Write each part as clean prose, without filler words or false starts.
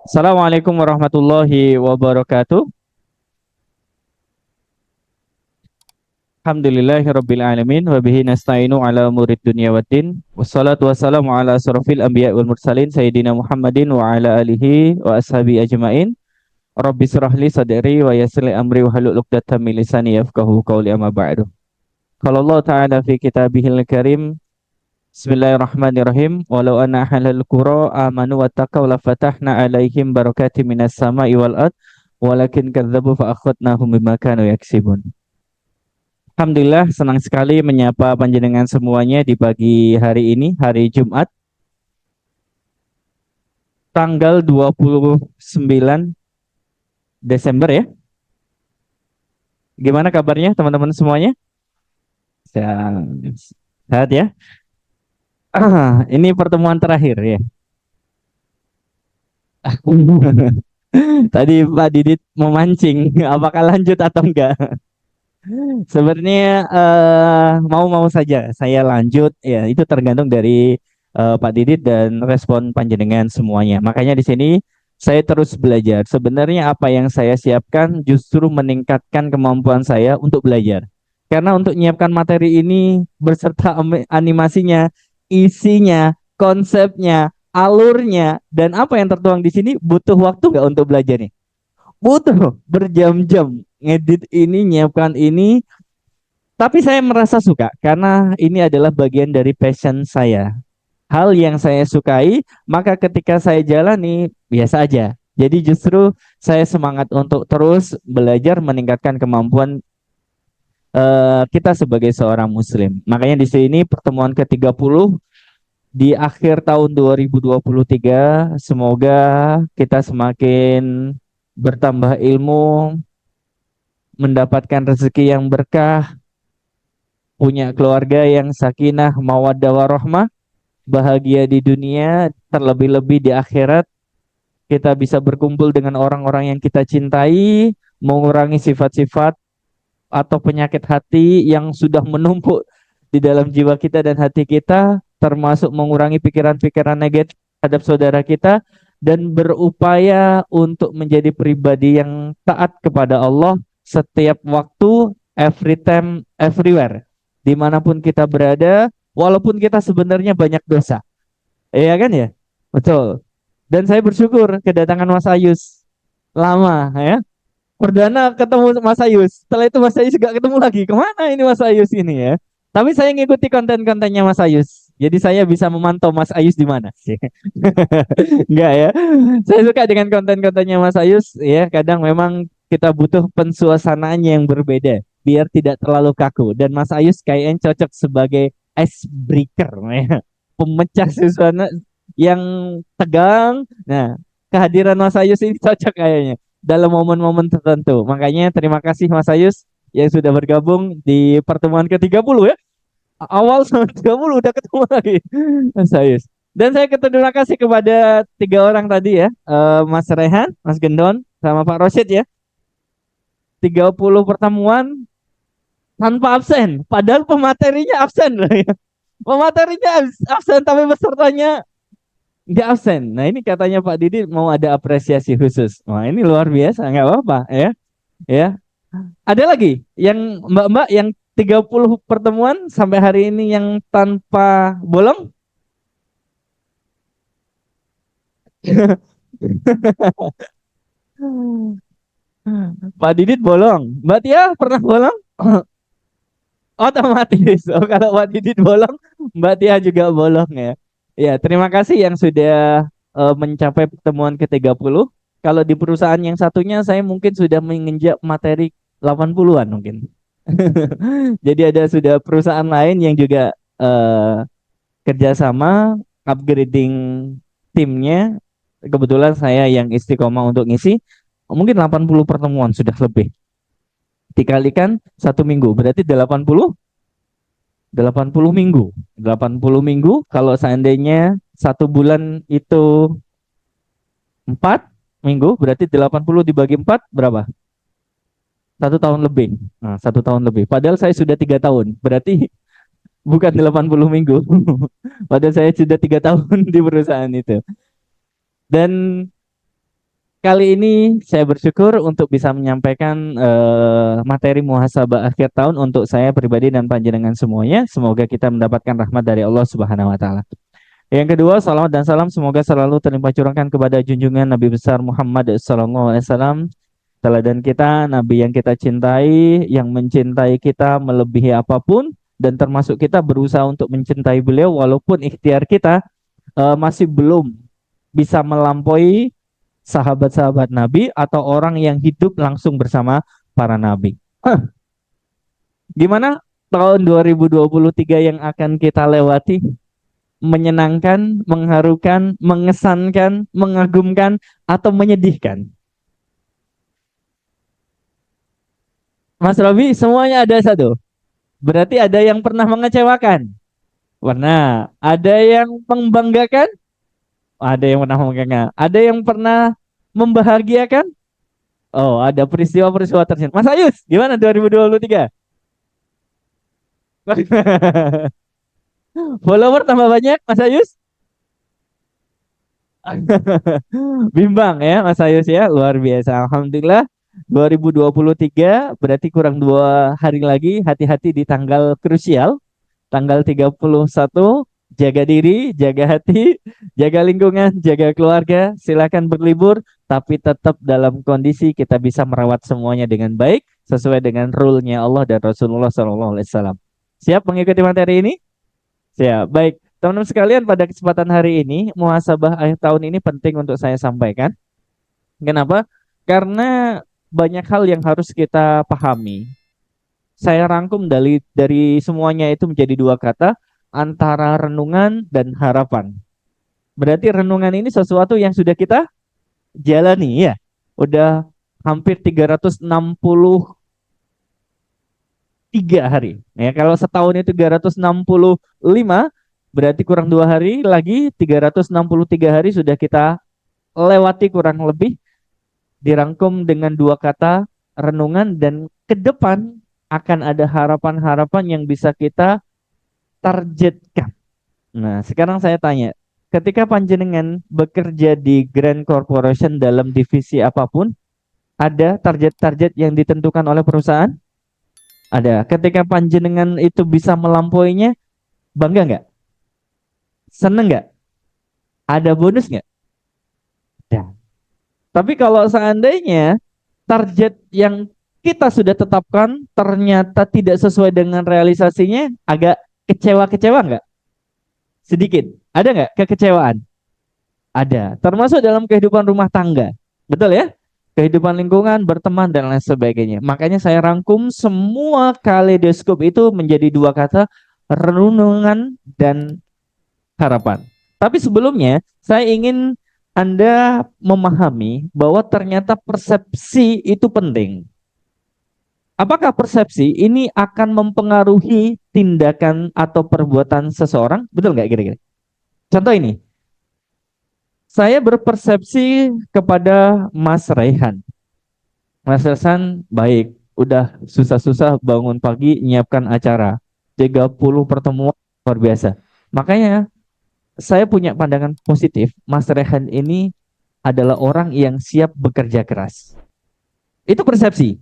Assalamualaikum warahmatullahi wabarakatuh. Alhamdulillahirabbil alamin wa bihi nasta'inu ala umurid dunya waddin. Wassalatu wassalamu ala asrofil anbiya wal mursalin sayyidina Muhammadin wa ala alihi wa ashabi ajmain. Rabbi shrah li sadri wa yassir li amri wa halul 'uqdatam min lisani yafqahu qawli amma ba'du. Qala Allah ta'ala fi kitabihil karim. Bismillahirrahmanirrahim. Walau anna ahlal qura amanu wattaqaw la fatahna 'alaihim barakatim minas sama'i wal ard walakin kadzdzabu fa akhadnahum bima kanu yaksibun. Alhamdulillah senang sekali menyapa panjenengan semuanya di pagi hari ini, hari Jumat, tanggal 29 Desember ya. Gimana kabarnya teman-teman semuanya? Sehat, sehat ya? Ini pertemuan terakhir ya. Tadi Pak Didit memancing, apakah lanjut atau enggak? Sebenarnya mau-mau saja saya lanjut ya itu tergantung dari Pak Didit dan respon panjenengan semuanya. Makanya di sini saya terus belajar. Sebenarnya apa yang saya siapkan justru meningkatkan kemampuan saya untuk belajar. Karena untuk menyiapkan materi ini berserta animasinya, isinya, konsepnya, alurnya, dan apa yang tertuang di sini butuh waktu nggak untuk belajarnya? Butuh berjam-jam ngedit ini, nyiapkan ini, tapi saya merasa suka karena ini adalah bagian dari passion saya. Hal yang saya sukai, maka ketika saya jalani biasa aja. Jadi justru saya semangat untuk terus belajar meningkatkan kemampuan kita sebagai seorang muslim. Makanya di sini pertemuan ke-30 di akhir tahun 2023 semoga kita semakin bertambah ilmu, mendapatkan rezeki yang berkah, punya keluarga yang sakinah, mawaddah warahmah, bahagia di dunia, terlebih-lebih di akhirat, kita bisa berkumpul dengan orang-orang yang kita cintai, mengurangi sifat-sifat atau penyakit hati yang sudah menumpuk di dalam jiwa kita dan hati kita, termasuk mengurangi pikiran-pikiran negatif terhadap saudara kita, dan berupaya untuk menjadi pribadi yang taat kepada Allah setiap waktu, every time, everywhere, dimanapun kita berada, walaupun kita sebenarnya banyak dosa. Iya kan ya? Betul. Dan saya bersyukur kedatangan Mas Ayus. Lama ya. Perdana ketemu Mas Ayus. Setelah itu Mas Ayus gak ketemu lagi. Kemana ini Mas Ayus ini ya? Tapi saya ngikuti konten-kontennya Mas Ayus. Jadi saya bisa memantau Mas Ayus di mana sih. Enggak ya. Saya suka dengan konten-kontennya Mas Ayus. Ya, kadang memang kita butuh pensuasanaannya yang berbeda biar tidak terlalu kaku. Dan Mas Ayus kayaknya cocok sebagai ice breaker, ya. Pemecah suasana yang tegang. Nah, kehadiran Mas Ayus ini cocok kayaknya dalam momen-momen tertentu. Makanya terima kasih Mas Ayus yang sudah bergabung di pertemuan ke-30 ya. Awal sama 30 udah ketemu lagi Mas Ayus. Dan saya terima kasih kepada tiga orang tadi ya, Mas Rehan, Mas Gendon, sama Pak Rosyid ya. 30 pertemuan tanpa absen. Padahal pematerinya absen loh ya. Pematerinya absen tapi pesertanya nggak absen. Nah ini katanya Pak Didi mau ada apresiasi khusus. Wah ini luar biasa, nggak apa-apa ya. Ya, ada lagi yang mbak-mbak yang 30 pertemuan sampai hari ini yang tanpa bolong. Pak Didit bolong. Mbak Tia pernah bolong? Otomatis. Oh, kalau Pak Didit bolong, Mbak Tia juga bolong ya. Ya, terima kasih yang sudah mencapai pertemuan ke-30. Kalau di perusahaan yang satunya saya mungkin sudah menginjak materi 80-an mungkin. Jadi ada sudah perusahaan lain yang juga kerjasama upgrading timnya. Kebetulan saya yang istiqomah untuk ngisi mungkin 80 pertemuan sudah lebih. Dikalikan 1 minggu berarti 80 minggu. 80 minggu kalau seandainya 1 bulan itu 4 minggu berarti 80 dibagi 4 berapa? 1 tahun lebih. Nah, 1 tahun lebih. Padahal saya sudah 3 tahun. Berarti bukan 80 minggu. Padahal saya sudah 3 tahun di perusahaan itu. Dan kali ini saya bersyukur untuk bisa menyampaikan materi muhasabah akhir tahun untuk saya pribadi dan panjenengan semuanya. Semoga kita mendapatkan rahmat dari Allah Subhanahu wa taala. Yang kedua, salawat dan salam semoga selalu terlimpah curahkan kepada junjungan Nabi besar Muhammad SAW, teladan kita, Nabi yang kita cintai, yang mencintai kita melebihi apapun, dan termasuk kita berusaha untuk mencintai beliau walaupun ikhtiar kita masih belum bisa melampaui sahabat-sahabat Nabi atau orang yang hidup langsung bersama para Nabi. Gimana tahun 2023 yang akan kita lewati? Menyenangkan, mengharukan, mengesankan, mengagumkan, atau menyedihkan? Mas Robi, semuanya ada satu. Berarti ada yang pernah mengecewakan. Pernah. Ada yang membanggakan. Ada yang pernah membanggakan. Ada yang pernah membahagiakan. Oh, ada peristiwa-peristiwa tersebut. Mas Ayus, gimana 2023? Follower tambah banyak, Mas Ayus? Bimbang ya Mas Ayus ya, luar biasa. Alhamdulillah 2023 berarti kurang 2 hari lagi. Hati-hati di tanggal krusial, tanggal 31. Jaga diri, jaga hati, jaga lingkungan, jaga keluarga. Silakan berlibur, tapi tetap dalam kondisi kita bisa merawat semuanya dengan baik sesuai dengan rule-nya Allah dan Rasulullah SAW. Siap mengikuti materi ini? Siap. Baik. Teman-teman sekalian, pada kesempatan hari ini, muhasabah akhir tahun ini penting untuk saya sampaikan. Kenapa? Karena banyak hal yang harus kita pahami. Saya rangkum dari semuanya itu menjadi 2 kata, antara renungan dan harapan. Berarti renungan ini sesuatu yang sudah kita jalani ya. Udah hampir 363 hari. Ya, kalau setahun itu 365, berarti kurang 2 hari lagi 363 hari sudah kita lewati kurang lebih, dirangkum dengan 2 kata renungan, dan ke depan akan ada harapan-harapan yang bisa kita targetkan. Nah, sekarang saya tanya, ketika panjenengan bekerja di Grand Corporation dalam divisi apapun, ada target-target yang ditentukan oleh perusahaan? Ada. Ketika panjenengan itu bisa melampauinya, bangga nggak? Seneng nggak? Ada bonus nggak? Ada. Tapi kalau seandainya target yang kita sudah tetapkan ternyata tidak sesuai dengan realisasinya, agak kecewa-kecewa nggak? Sedikit. Ada nggak kekecewaan? Ada. Termasuk dalam kehidupan rumah tangga. Betul ya? Kehidupan lingkungan, berteman, dan lain sebagainya. Makanya saya rangkum semua kaleidoskop itu menjadi 2 kata, renungan dan harapan. Tapi sebelumnya, saya ingin Anda memahami bahwa ternyata persepsi itu penting. Apakah persepsi ini akan mempengaruhi tindakan atau perbuatan seseorang? Betul nggak kira-kira? Contoh ini, saya berpersepsi kepada Mas Raihan. Mas Raihan baik, udah susah-susah bangun pagi nyiapkan acara. 30 pertemuan luar biasa. Makanya saya punya pandangan positif, Mas Rehan ini adalah orang yang siap bekerja keras. Itu persepsi.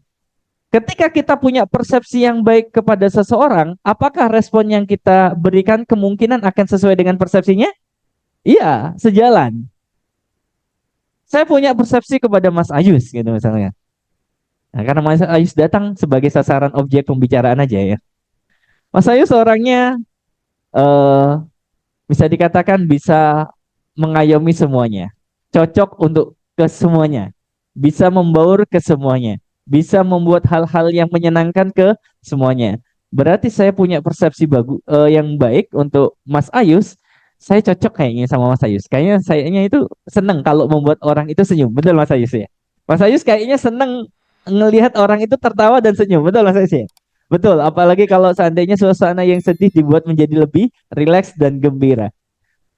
Ketika kita punya persepsi yang baik kepada seseorang, apakah respon yang kita berikan kemungkinan akan sesuai dengan persepsinya? Iya, sejalan. Saya punya persepsi kepada Mas Ayus gitu misalnya. Nah, karena Mas Ayus datang sebagai sasaran objek pembicaraan aja ya. Mas Ayus orangnya eh, bisa dikatakan bisa mengayomi semuanya, cocok untuk ke semuanya, bisa membaur ke semuanya, bisa membuat hal-hal yang menyenangkan ke semuanya. Berarti saya punya persepsi yang baik untuk Mas Ayus. Saya cocok kayaknya sama Mas Ayus. Kayaknya sayanya itu seneng kalau membuat orang itu senyum. Betul Mas Ayus ya? Mas Ayus kayaknya seneng ngelihat orang itu tertawa dan senyum. Betul Mas Ayus ya? Betul, apalagi kalau seandainya suasana yang sedih dibuat menjadi lebih rileks dan gembira.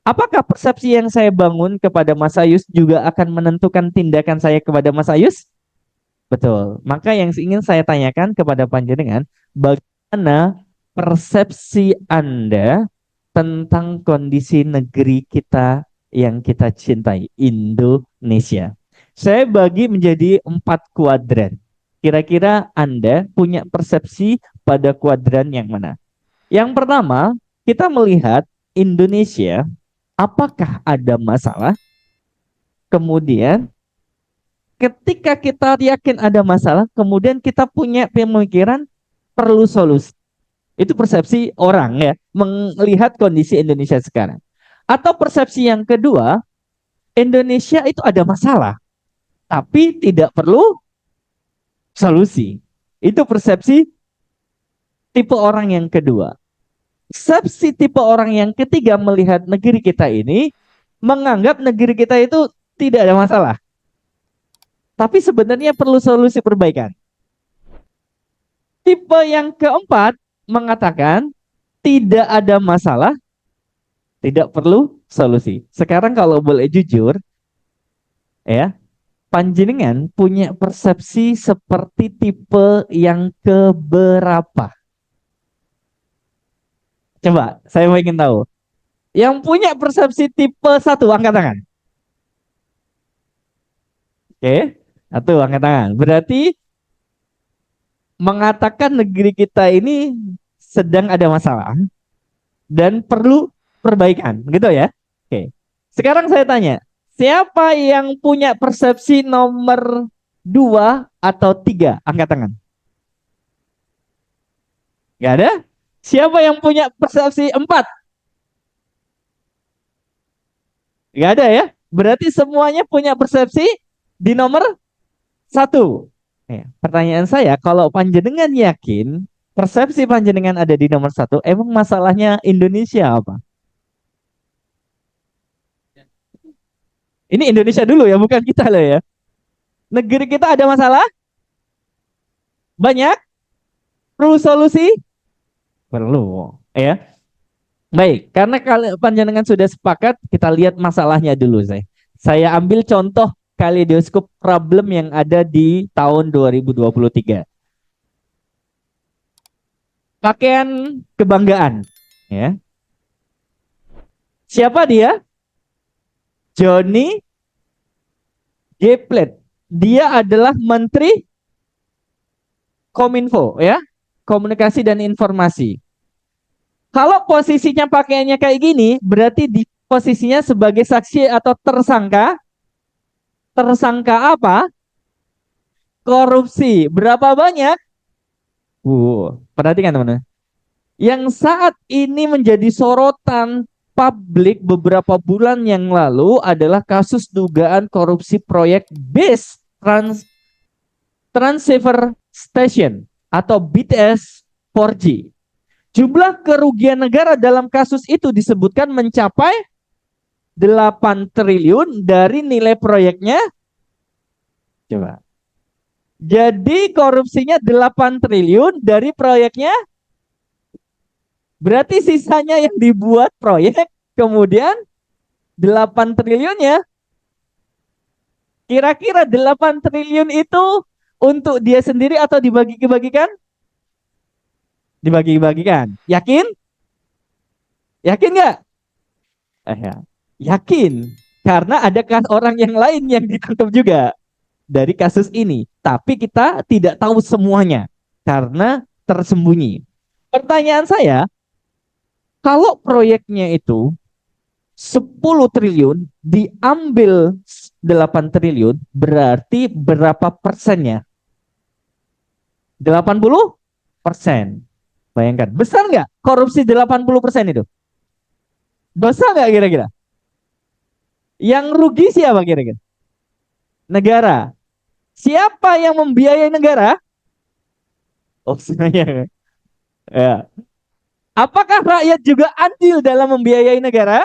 Apakah persepsi yang saya bangun kepada Mas Ayus juga akan menentukan tindakan saya kepada Mas Ayus? Betul. Maka yang ingin saya tanyakan kepada panjenengan, bagaimana persepsi Anda tentang kondisi negeri kita yang kita cintai, Indonesia? Saya bagi menjadi 4 kuadran. Kira-kira Anda punya persepsi pada kuadran yang mana? Yang pertama, kita melihat Indonesia, apakah ada masalah? Kemudian, ketika kita yakin ada masalah, kemudian kita punya pemikiran perlu solusi. Itu persepsi orang ya, melihat kondisi Indonesia sekarang. Atau persepsi yang kedua, Indonesia itu ada masalah, tapi tidak perlu solusi. Itu persepsi tipe orang yang kedua. Persepsi tipe orang yang ketiga melihat negeri kita ini, menganggap negeri kita itu tidak ada masalah, tapi sebenarnya perlu solusi perbaikan. Tipe yang keempat mengatakan tidak ada masalah, tidak perlu solusi. Sekarang kalau boleh jujur, ya, panjenengan punya persepsi seperti tipe yang keberapa? Coba, saya mau ingin tahu. Yang punya persepsi tipe satu, angkat tangan. Oke, satu, angkat tangan. Berarti mengatakan negeri kita ini sedang ada masalah dan perlu perbaikan, gitu ya. Oke. Sekarang saya tanya, siapa yang punya persepsi nomor 2 atau 3? Angkat tangan. Gak ada? Siapa yang punya persepsi 4? Gak ada ya? Berarti semuanya punya persepsi di nomor 1. Ya, pertanyaan saya, kalau panjenengan yakin persepsi panjenengan ada di nomor 1, emang masalahnya Indonesia apa? Ini Indonesia dulu ya, bukan kita loh ya. Negeri kita ada masalah? Banyak? Perlu solusi? Perlu. Ya. Baik, karena kalau panjenengan sudah sepakat, kita lihat masalahnya dulu saya. Saya ambil contoh kaleidoskop problem yang ada di tahun 2023. Pakaian kebanggaan, ya. Siapa dia? Johnny G. Plate. Dia adalah Menteri Kominfo, ya, Komunikasi dan Informasi. Kalau posisinya pakaiannya kayak gini, berarti di posisinya sebagai saksi atau tersangka. Tersangka apa? Korupsi. Berapa banyak? Perhatikan teman-teman. Yang saat ini menjadi sorotan publik beberapa bulan yang lalu adalah kasus dugaan korupsi proyek BIS Transceiver Station atau BTS 4G. Jumlah kerugian negara dalam kasus itu disebutkan mencapai 8 triliun dari nilai proyeknya. Coba. Jadi korupsinya 8 triliun dari proyeknya. Berarti sisanya yang dibuat proyek, kemudian 8 triliunnya. Kira-kira 8 triliun itu untuk dia sendiri atau dibagi-bagikan? Dibagi-bagikan. Yakin? Yakin nggak? Ya. Yakin. Karena ada orang yang lain yang ditangkap juga dari kasus ini. Tapi kita tidak tahu semuanya karena tersembunyi. Pertanyaan saya, kalau proyeknya itu 10 triliun diambil 8 triliun, berarti berapa persennya? 80%. Bayangkan, besar nggak korupsi 80% itu? Besar nggak kira-kira? Yang rugi siapa kira-kira? Negara. Siapa yang membiayai negara? Oh, sebenarnya. Ya. Apakah rakyat juga andil dalam membiayai negara?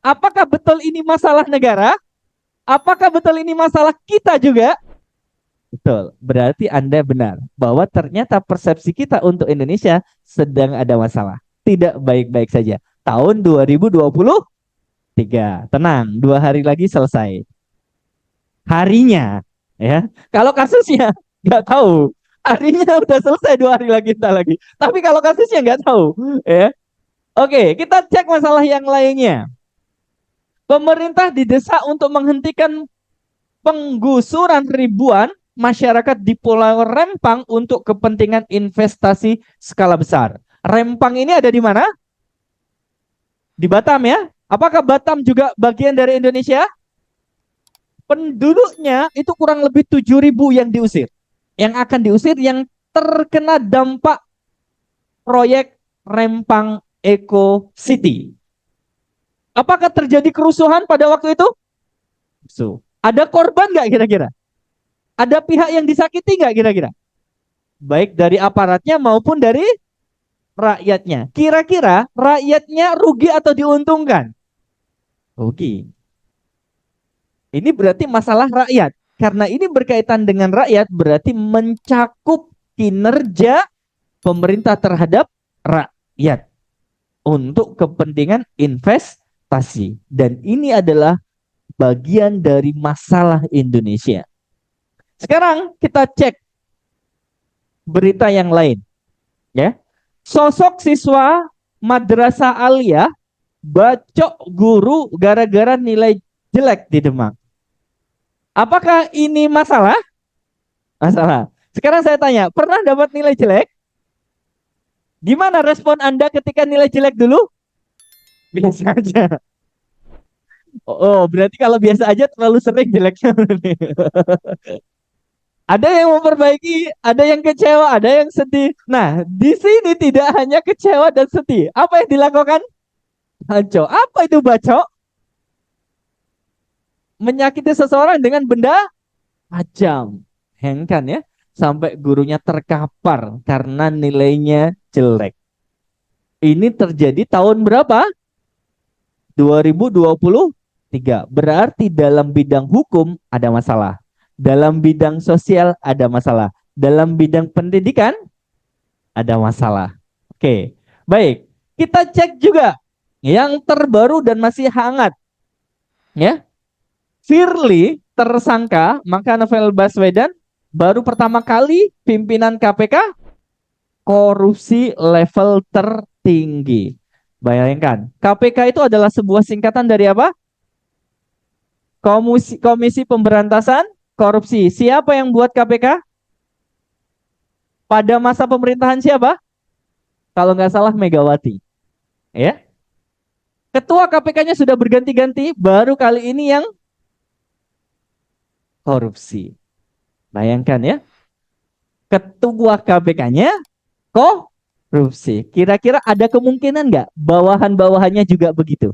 Apakah betul ini masalah negara? Apakah betul ini masalah kita juga? Betul. Berarti Anda benar bahwa ternyata persepsi kita untuk Indonesia sedang ada masalah. Tidak baik-baik saja. Tahun 2023. Tenang, 2 hari lagi selesai. Harinya, ya. Kalau kasusnya nggak tahu. Harinya udah selesai 2 hari lagi, entah lagi. Tapi kalau kasusnya nggak tahu, ya. Oke, kita cek masalah yang lainnya. Pemerintah didesak untuk menghentikan penggusuran ribuan masyarakat di Pulau Rempang untuk kepentingan investasi skala besar. Rempang ini ada di mana? Di Batam ya. Apakah Batam juga bagian dari Indonesia? Penduduknya itu kurang lebih 7.000 yang diusir. Yang akan diusir yang terkena dampak proyek Rempang Eco City. Apakah terjadi kerusuhan pada waktu itu? Ada korban nggak kira-kira? Ada pihak yang disakiti nggak kira-kira? Baik dari aparatnya maupun dari rakyatnya. Kira-kira rakyatnya rugi atau diuntungkan? Rugi. Ini berarti masalah rakyat. Karena ini berkaitan dengan rakyat, berarti mencakup kinerja pemerintah terhadap rakyat untuk kepentingan investasi. Dan ini adalah bagian dari masalah Indonesia. Sekarang kita cek berita yang lain. Ya, sosok siswa Madrasah Aliyah bacok guru gara-gara nilai jelek di Demak. Apakah ini masalah? Masalah. Sekarang saya tanya, pernah dapat nilai jelek? Gimana respon Anda ketika nilai jelek dulu? Biasa aja. Oh, berarti kalau biasa aja terlalu sering jeleknya. Ada yang memperbaiki, ada yang kecewa, ada yang sedih. Nah, di sini tidak hanya kecewa dan sedih. Apa yang dilakukan? Baco. Apa itu baco? Menyakiti seseorang dengan benda tajam. Hengkan ya. Sampai gurunya terkapar karena nilainya jelek. Ini terjadi tahun berapa? 2023. Berarti dalam bidang hukum ada masalah. Dalam bidang sosial ada masalah. Dalam bidang pendidikan ada masalah. Oke, baik. Kita cek juga yang terbaru dan masih hangat. Ya, Firly tersangka, maka Novel Baswedan baru pertama kali pimpinan KPK korupsi level tertinggi. Bayangkan, KPK itu adalah sebuah singkatan dari apa? Komisi Pemberantasan Korupsi. Siapa yang buat KPK? Pada masa pemerintahan siapa? Kalau nggak salah Megawati. Ya. Ketua KPK-nya sudah berganti-ganti, baru kali ini yang korupsi. Bayangkan ya. Ketua KPK-nya korupsi. Kira-kira ada kemungkinan nggak bawahan-bawahannya juga begitu?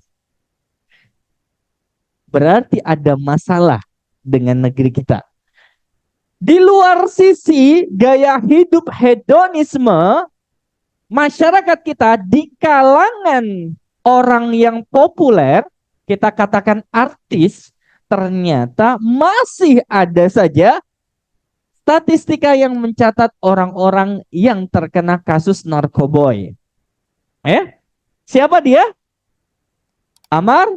Berarti ada masalah dengan negeri kita. Di luar sisi gaya hidup hedonisme, masyarakat kita di kalangan orang yang populer, kita katakan artis, ternyata masih ada saja statistika yang mencatat orang-orang yang terkena kasus narkoboy. Siapa dia? Amar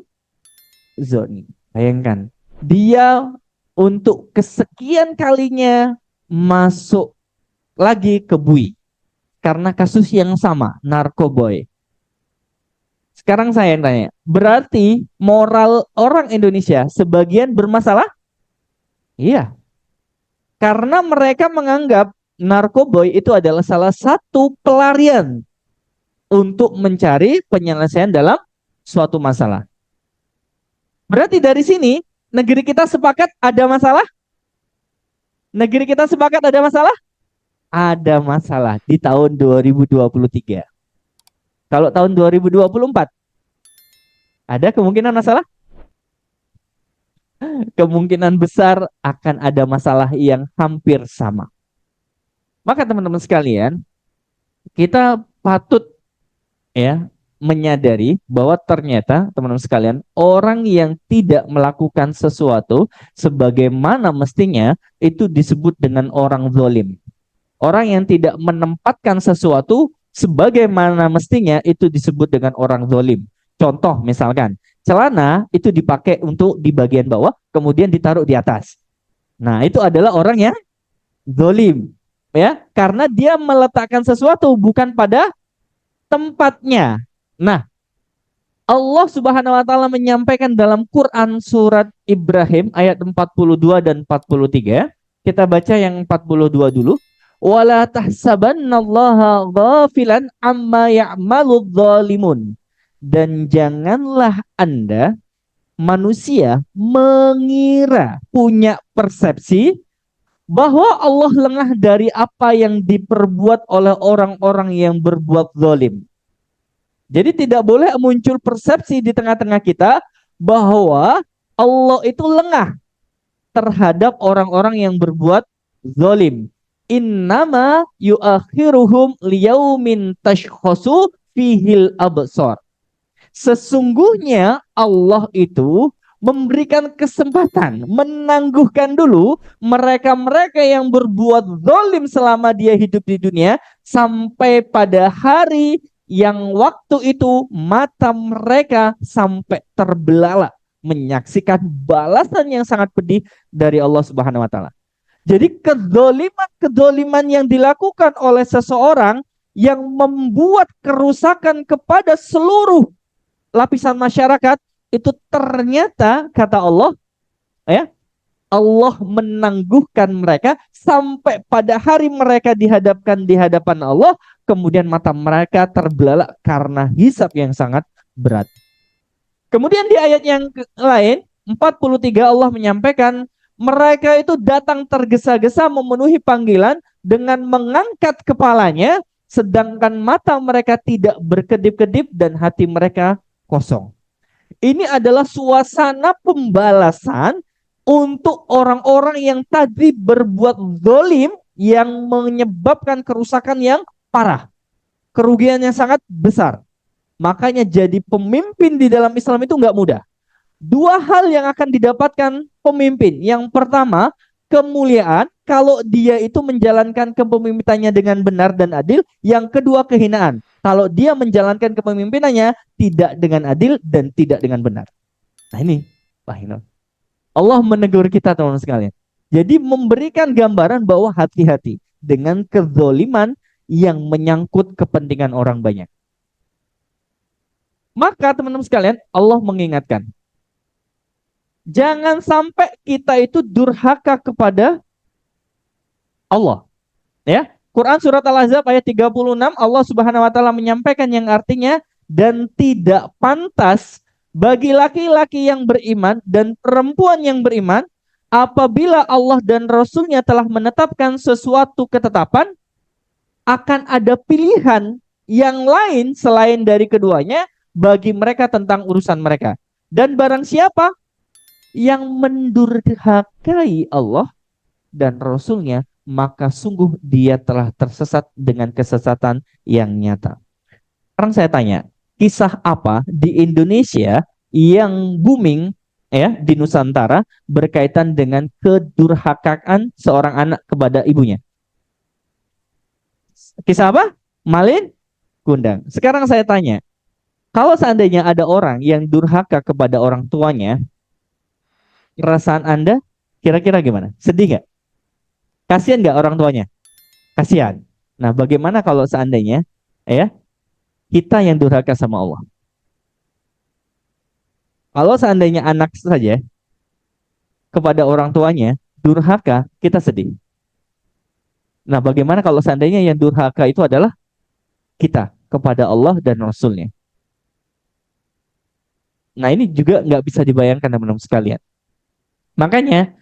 Zoni. Bayangkan, dia untuk kesekian kalinya masuk lagi ke bui karena kasus yang sama, narkoboy. Sekarang saya tanya, berarti moral orang Indonesia sebagian bermasalah? Iya. Karena mereka menganggap narkoboy itu adalah salah satu pelarian untuk mencari penyelesaian dalam suatu masalah. Berarti dari sini negeri kita sepakat ada masalah? Negeri kita sepakat ada masalah? Ada masalah di tahun 2023. Kalau tahun 2024 ada kemungkinan masalah? Kemungkinan besar akan ada masalah yang hampir sama. Maka teman-teman sekalian, kita patut ya menyadari bahwa ternyata teman-teman sekalian orang yang tidak melakukan sesuatu sebagaimana mestinya itu disebut dengan orang zalim. Orang yang tidak menempatkan sesuatu sebagaimana mestinya itu disebut dengan orang zalim. Contoh misalkan celana itu dipakai untuk di bagian bawah kemudian ditaruh di atas. Nah, itu adalah orang yang zalim ya karena dia meletakkan sesuatu bukan pada tempatnya. Nah, Allah Subhanahu wa taala menyampaikan dalam Quran surat Ibrahim ayat 42 dan 43. Kita baca yang 42 dulu. Wala tahsabannallaha ghafilan amma ya'maludz zalimun. Dan janganlah Anda manusia mengira, punya persepsi bahwa Allah lengah dari apa yang diperbuat oleh orang-orang yang berbuat zalim. Jadi tidak boleh muncul persepsi di tengah-tengah kita bahwa Allah itu lengah terhadap orang-orang yang berbuat zalim. Innama yuakhiruhum liyaumin tashkhasu fihil absar. Sesungguhnya Allah itu memberikan kesempatan, menangguhkan dulu mereka-mereka yang berbuat zalim selama dia hidup di dunia sampai pada hari yang waktu itu mata mereka sampai terbelalak menyaksikan balasan yang sangat pedih dari Allah Subhanahu wa taala. Jadi kedoliman yang dilakukan oleh seseorang yang membuat kerusakan kepada seluruh lapisan masyarakat itu ternyata kata Allah, ya, Allah menangguhkan mereka sampai pada hari mereka dihadapkan di hadapan Allah, kemudian mata mereka terbelalak karena hisab yang sangat berat. Kemudian di ayat yang lain 43 Allah menyampaikan mereka itu datang tergesa-gesa memenuhi panggilan dengan mengangkat kepalanya sedangkan mata mereka tidak berkedip-kedip dan hati mereka kosong. Ini adalah suasana pembalasan untuk orang-orang yang tadi berbuat zalim yang menyebabkan kerusakan yang parah, kerugian yang sangat besar. Makanya jadi pemimpin di dalam Islam itu nggak mudah. Dua hal yang akan didapatkan pemimpin. Yang pertama, kemuliaan kalau dia itu menjalankan kepemimpinannya dengan benar dan adil. Yang kedua, kehinaan kalau dia menjalankan kepemimpinannya tidak dengan adil dan tidak dengan benar. Nah ini, Pak Hino. Allah menegur kita teman-teman sekalian. Jadi memberikan gambaran bahwa hati-hati dengan kezoliman yang menyangkut kepentingan orang banyak. Maka teman-teman sekalian, Allah mengingatkan, jangan sampai kita itu durhaka kepada Allah. Ya, Quran surat Al-Ahzab ayat 36 Allah Subhanahu wa taala menyampaikan yang artinya dan tidak pantas bagi laki-laki yang beriman dan perempuan yang beriman apabila Allah dan Rasul-Nya telah menetapkan sesuatu ketetapan akan ada pilihan yang lain selain dari keduanya bagi mereka tentang urusan mereka. Dan barang siapa yang mendurhakai Allah dan Rasul-Nya, maka sungguh dia telah tersesat dengan kesesatan yang nyata. Sekarang saya tanya, kisah apa di Indonesia yang booming ya di Nusantara berkaitan dengan kedurhakaan seorang anak kepada ibunya? Kisah apa? Malin kundang. Sekarang saya tanya, kalau seandainya ada orang yang durhaka kepada orang tuanya, perasaan Anda kira-kira gimana? Sedih nggak? Kasihan nggak orang tuanya? Kasihan. Nah, bagaimana kalau seandainya ya kita yang durhaka sama Allah? Kalau seandainya anak saja kepada orang tuanya durhaka, kita sedih. Nah, bagaimana kalau seandainya yang durhaka itu adalah kita kepada Allah dan Rasul-Nya? Nah, ini juga nggak bisa dibayangkan teman-teman sekalian. Makanya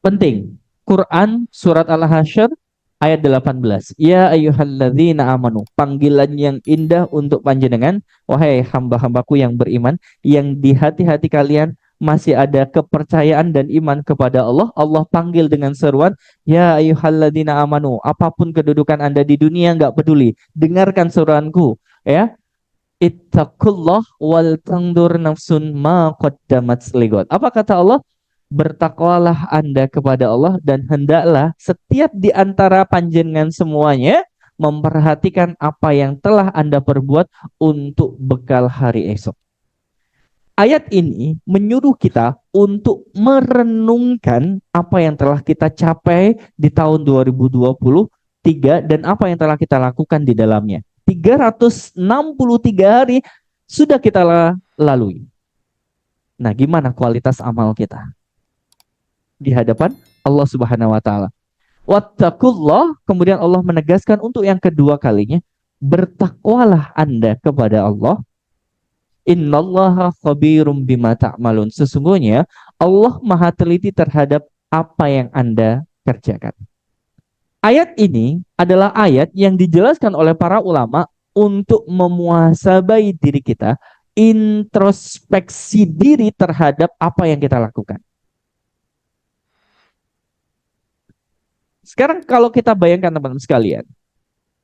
penting. Quran surat Al-Hasyr ayat 18. Ya ayyuhalladzina amanu. Panggilan yang indah untuk panjenengan. Wahai hamba-hambaku yang beriman. Yang di hati-hati kalian masih ada kepercayaan dan iman kepada Allah. Allah panggil dengan seruan. Ya ayyuhalladzina amanu. Apapun kedudukan Anda di dunia nggak peduli. Dengarkan seruanku. Ya. Ittaqullah wal tangdur nafsun ma qaddamat ligot. Apa kata Allah? Bertakwalah Anda kepada Allah dan hendaklah setiap di antara panjenengan semuanya memperhatikan apa yang telah Anda perbuat untuk bekal hari esok. Ayat ini menyuruh kita untuk merenungkan apa yang telah kita capai di tahun 2023 dan apa yang telah kita lakukan di dalamnya. 363 hari sudah kita lalui. Nah, gimana kualitas amal kita di hadapan Allah Subhanahu wa taala? Wattaqullah, kemudian Allah menegaskan untuk yang kedua kalinya, bertakwalah Anda kepada Allah. Innallaha khabirum bima ta'malun. Sesungguhnya Allah Maha teliti terhadap apa yang Anda kerjakan. Ayat ini adalah ayat yang dijelaskan oleh para ulama untuk memuasabai diri kita, introspeksi diri terhadap apa yang kita lakukan. Sekarang kalau kita bayangkan teman-teman sekalian,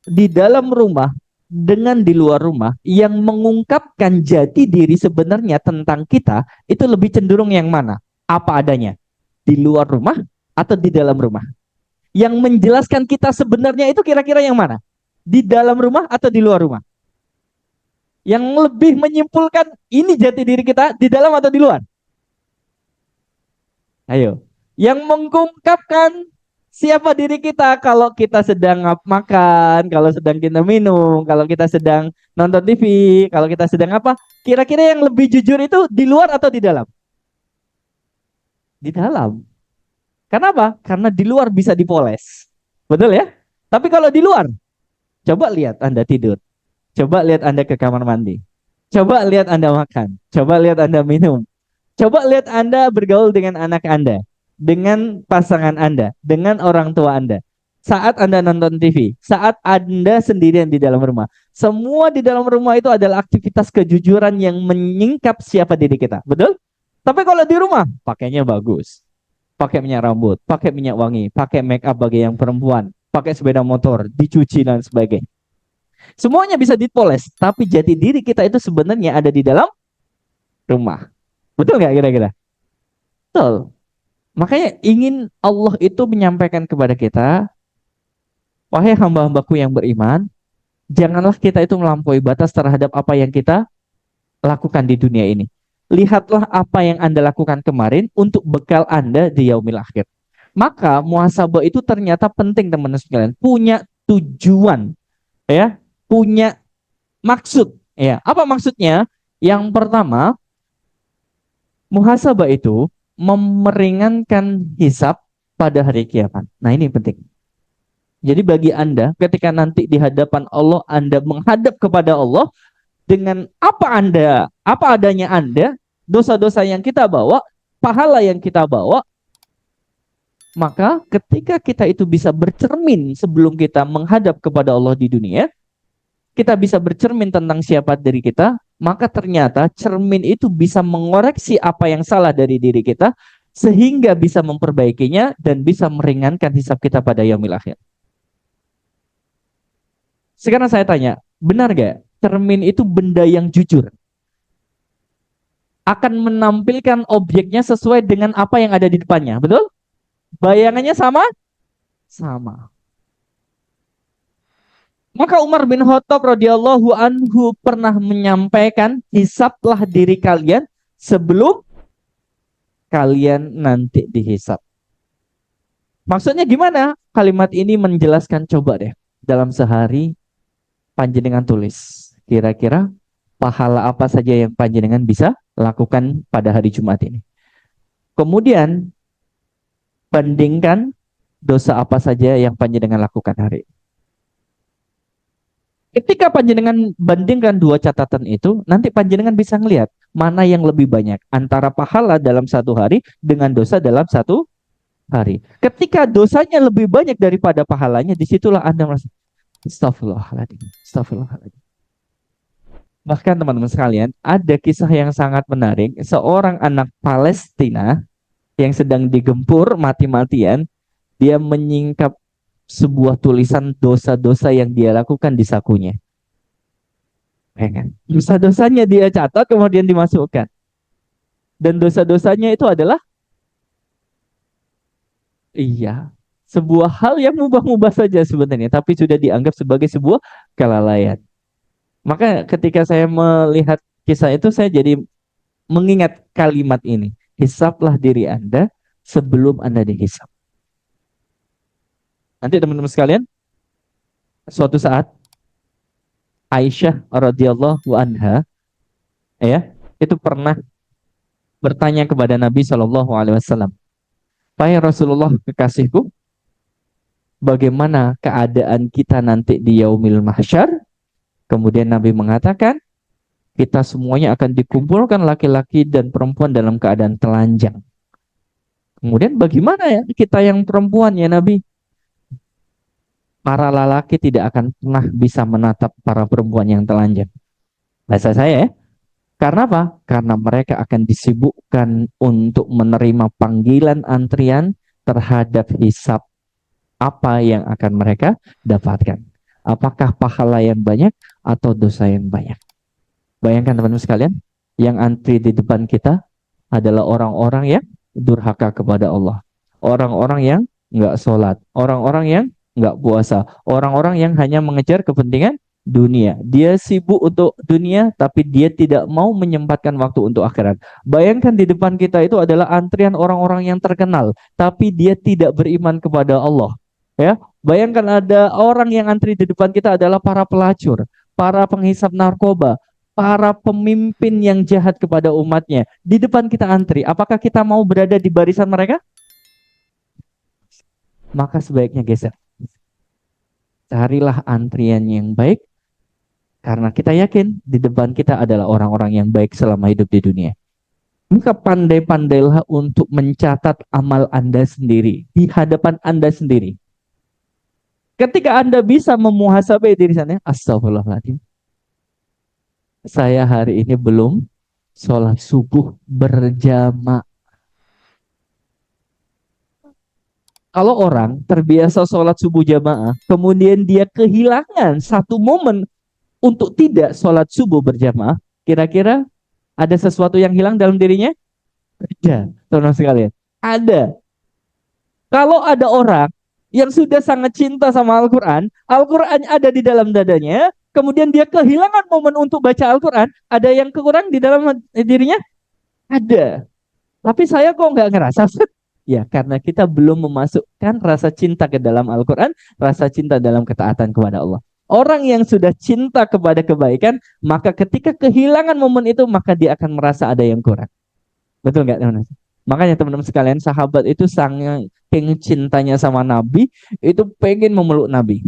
di dalam rumah dengan di luar rumah yang mengungkapkan jati diri sebenarnya tentang kita itu lebih cenderung yang mana? Apa adanya? Di luar rumah atau di dalam rumah? Yang menjelaskan kita sebenarnya itu kira-kira yang mana? Di dalam rumah atau di luar rumah? Yang lebih menyimpulkan ini jati diri kita di dalam atau di luar? Ayo. Yang mengungkapkan siapa diri kita kalau kita sedang makan, kalau sedang kita minum, kalau kita sedang nonton TV, kalau kita sedang apa? Kira-kira yang lebih jujur itu di luar atau di dalam? Di dalam. Kenapa? Karena di luar bisa dipoles. Betul ya? Tapi kalau di luar, coba lihat Anda tidur. Coba lihat Anda ke kamar mandi. Coba lihat Anda makan. Coba lihat Anda minum. Coba lihat Anda bergaul dengan anak Anda, dengan pasangan Anda, dengan orang tua Anda. Saat Anda nonton TV, saat Anda sendirian di dalam rumah. Semua di dalam rumah itu adalah aktivitas kejujuran yang menyingkap siapa diri kita. Betul? Tapi kalau di rumah, pakainya bagus. Pakai minyak rambut, pakai minyak wangi, pakai make up bagi yang perempuan, pakai sepeda motor, dicuci dan sebagainya. Semuanya bisa dipoles, tapi jati diri kita itu sebenarnya ada di dalam rumah. Betul nggak kira-kira? Betul. Makanya ingin Allah itu menyampaikan kepada kita, wahai hamba-hambaku yang beriman, janganlah kita itu melampaui batas terhadap apa yang kita lakukan di dunia ini. Lihatlah apa yang Anda lakukan kemarin untuk bekal Anda di yaumil akhir. Maka muhasabah itu ternyata penting teman-teman sekalian, punya tujuan, ya, punya maksud, ya. Apa maksudnya? Yang pertama, muhasabah itu memeringankan hisab pada hari kiamat. Nah, ini penting. Jadi bagi Anda, ketika nanti di hadapan Allah, Anda menghadap kepada Allah dengan apa adanya Anda, dosa-dosa yang kita bawa, pahala yang kita bawa, maka ketika kita itu bisa bercermin sebelum kita menghadap kepada Allah di dunia, kita bisa bercermin tentang siapa diri kita, maka ternyata cermin itu bisa mengoreksi apa yang salah dari diri kita, sehingga bisa memperbaikinya dan bisa meringankan hisab kita pada yaumil akhir. Sekarang saya tanya, benar gak cermin itu benda yang jujur? Akan menampilkan objeknya sesuai dengan apa yang ada di depannya, betul? Bayangannya sama? Sama. Maka Umar bin Khattab radhiyallahu anhu pernah menyampaikan, hisablah diri kalian sebelum kalian nanti dihisab. Maksudnya gimana? Kalimat ini menjelaskan, coba deh dalam sehari panjenengan tulis kira-kira pahala apa saja yang panjenengan bisa lakukan pada hari Jumat ini. Kemudian bandingkan dosa apa saja yang panjenengan lakukan hari ini. Ketika panjenengan bandingkan dua catatan itu, nanti panjenengan bisa ngelihat mana yang lebih banyak antara pahala dalam satu hari dengan dosa dalam satu hari. Ketika dosanya lebih banyak daripada pahalanya, disitulah Anda merasa, astagfirullahaladzim, astagfirullahaladzim. Bahkan teman-teman sekalian, ada kisah yang sangat menarik. Seorang anak Palestina yang sedang digempur mati-matian, dia menyingkap sebuah tulisan dosa-dosa yang dia lakukan di sakunya. Dosa-dosanya dia catat kemudian dimasukkan. Dan dosa-dosanya itu adalah, iya, sebuah hal yang mubah-mubah saja sebenarnya, tapi sudah dianggap sebagai sebuah kelalaian. Maka ketika saya melihat kisah itu, saya jadi mengingat kalimat ini. Hisablah diri Anda sebelum Anda dihisab. Nanti teman-teman sekalian, suatu saat Aisyah radhiyallahu anha ya, itu pernah bertanya kepada Nabi Shallallahu Alaihi Wasallam, "Wahai Rasulullah kekasihku, bagaimana keadaan kita nanti di yaumil mahsyar?" Kemudian Nabi mengatakan, kita semuanya akan dikumpulkan laki-laki dan perempuan dalam keadaan telanjang. Kemudian bagaimana ya kita yang perempuan ya Nabi? Para lelaki tidak akan pernah bisa menatap para perempuan yang telanjang. Bahasa saya ya. Karena apa? Karena mereka akan disibukkan untuk menerima panggilan antrian terhadap hisab apa yang akan mereka dapatkan. Apakah pahala yang banyak atau dosa yang banyak? Bayangkan teman-teman sekalian, yang antri di depan kita adalah orang-orang yang durhaka kepada Allah. Orang-orang yang nggak sholat. Orang-orang yang nggak puasa. Orang-orang yang hanya mengejar kepentingan dunia. Dia sibuk untuk dunia, tapi dia tidak mau menyempatkan waktu untuk akhirat. Bayangkan di depan kita itu adalah antrian orang-orang yang terkenal, tapi dia tidak beriman kepada Allah. Ya, bayangkan ada orang yang antri di depan kita adalah para pelacur, para penghisap narkoba, para pemimpin yang jahat kepada umatnya. Di depan kita antri, apakah kita mau berada di barisan mereka? Maka sebaiknya geser. Carilah antrian yang baik, karena kita yakin di depan kita adalah orang-orang yang baik selama hidup di dunia. Maka pandai-pandailah untuk mencatat amal Anda sendiri, di hadapan Anda sendiri. Ketika Anda bisa memuhasabah diri sana, astagfirullahaladzim, saya hari ini belum sholat subuh berjamaah. Kalau orang terbiasa sholat subuh jamaah, kemudian dia kehilangan satu momen untuk tidak sholat subuh berjamaah, kira-kira ada sesuatu yang hilang dalam dirinya? Ada, teman-teman sekalian. Ada. Kalau ada orang yang sudah sangat cinta sama Al-Quran, Al-Quran ada di dalam dadanya, kemudian dia kehilangan momen untuk baca Al-Quran, ada yang kurang di dalam dirinya? Ada. Tapi saya kok nggak ngerasa. Ya, karena kita belum memasukkan rasa cinta ke dalam Al-Quran, rasa cinta dalam ketaatan kepada Allah. Orang yang sudah cinta kepada kebaikan, maka ketika kehilangan momen itu, maka dia akan merasa ada yang kurang. Betul nggak, teman-teman? Makanya teman-teman sekalian, sahabat itu sangat cintanya sama Nabi, itu pengen memeluk Nabi.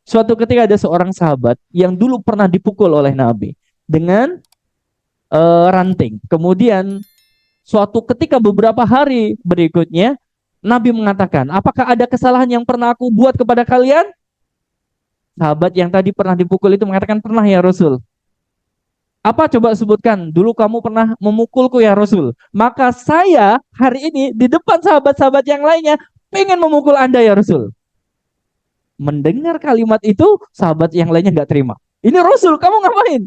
Suatu ketika ada seorang sahabat yang dulu pernah dipukul oleh Nabi dengan ranting. Kemudian suatu ketika beberapa hari berikutnya, Nabi mengatakan, apakah ada kesalahan yang pernah aku buat kepada kalian? Sahabat yang tadi pernah dipukul itu mengatakan, pernah ya Rasul. Apa coba sebutkan, dulu kamu pernah memukulku ya Rasul. Maka saya hari ini di depan sahabat-sahabat yang lainnya, pengen memukul Anda ya Rasul. Mendengar kalimat itu, sahabat yang lainnya nggak terima. Ini Rasul, kamu ngapain?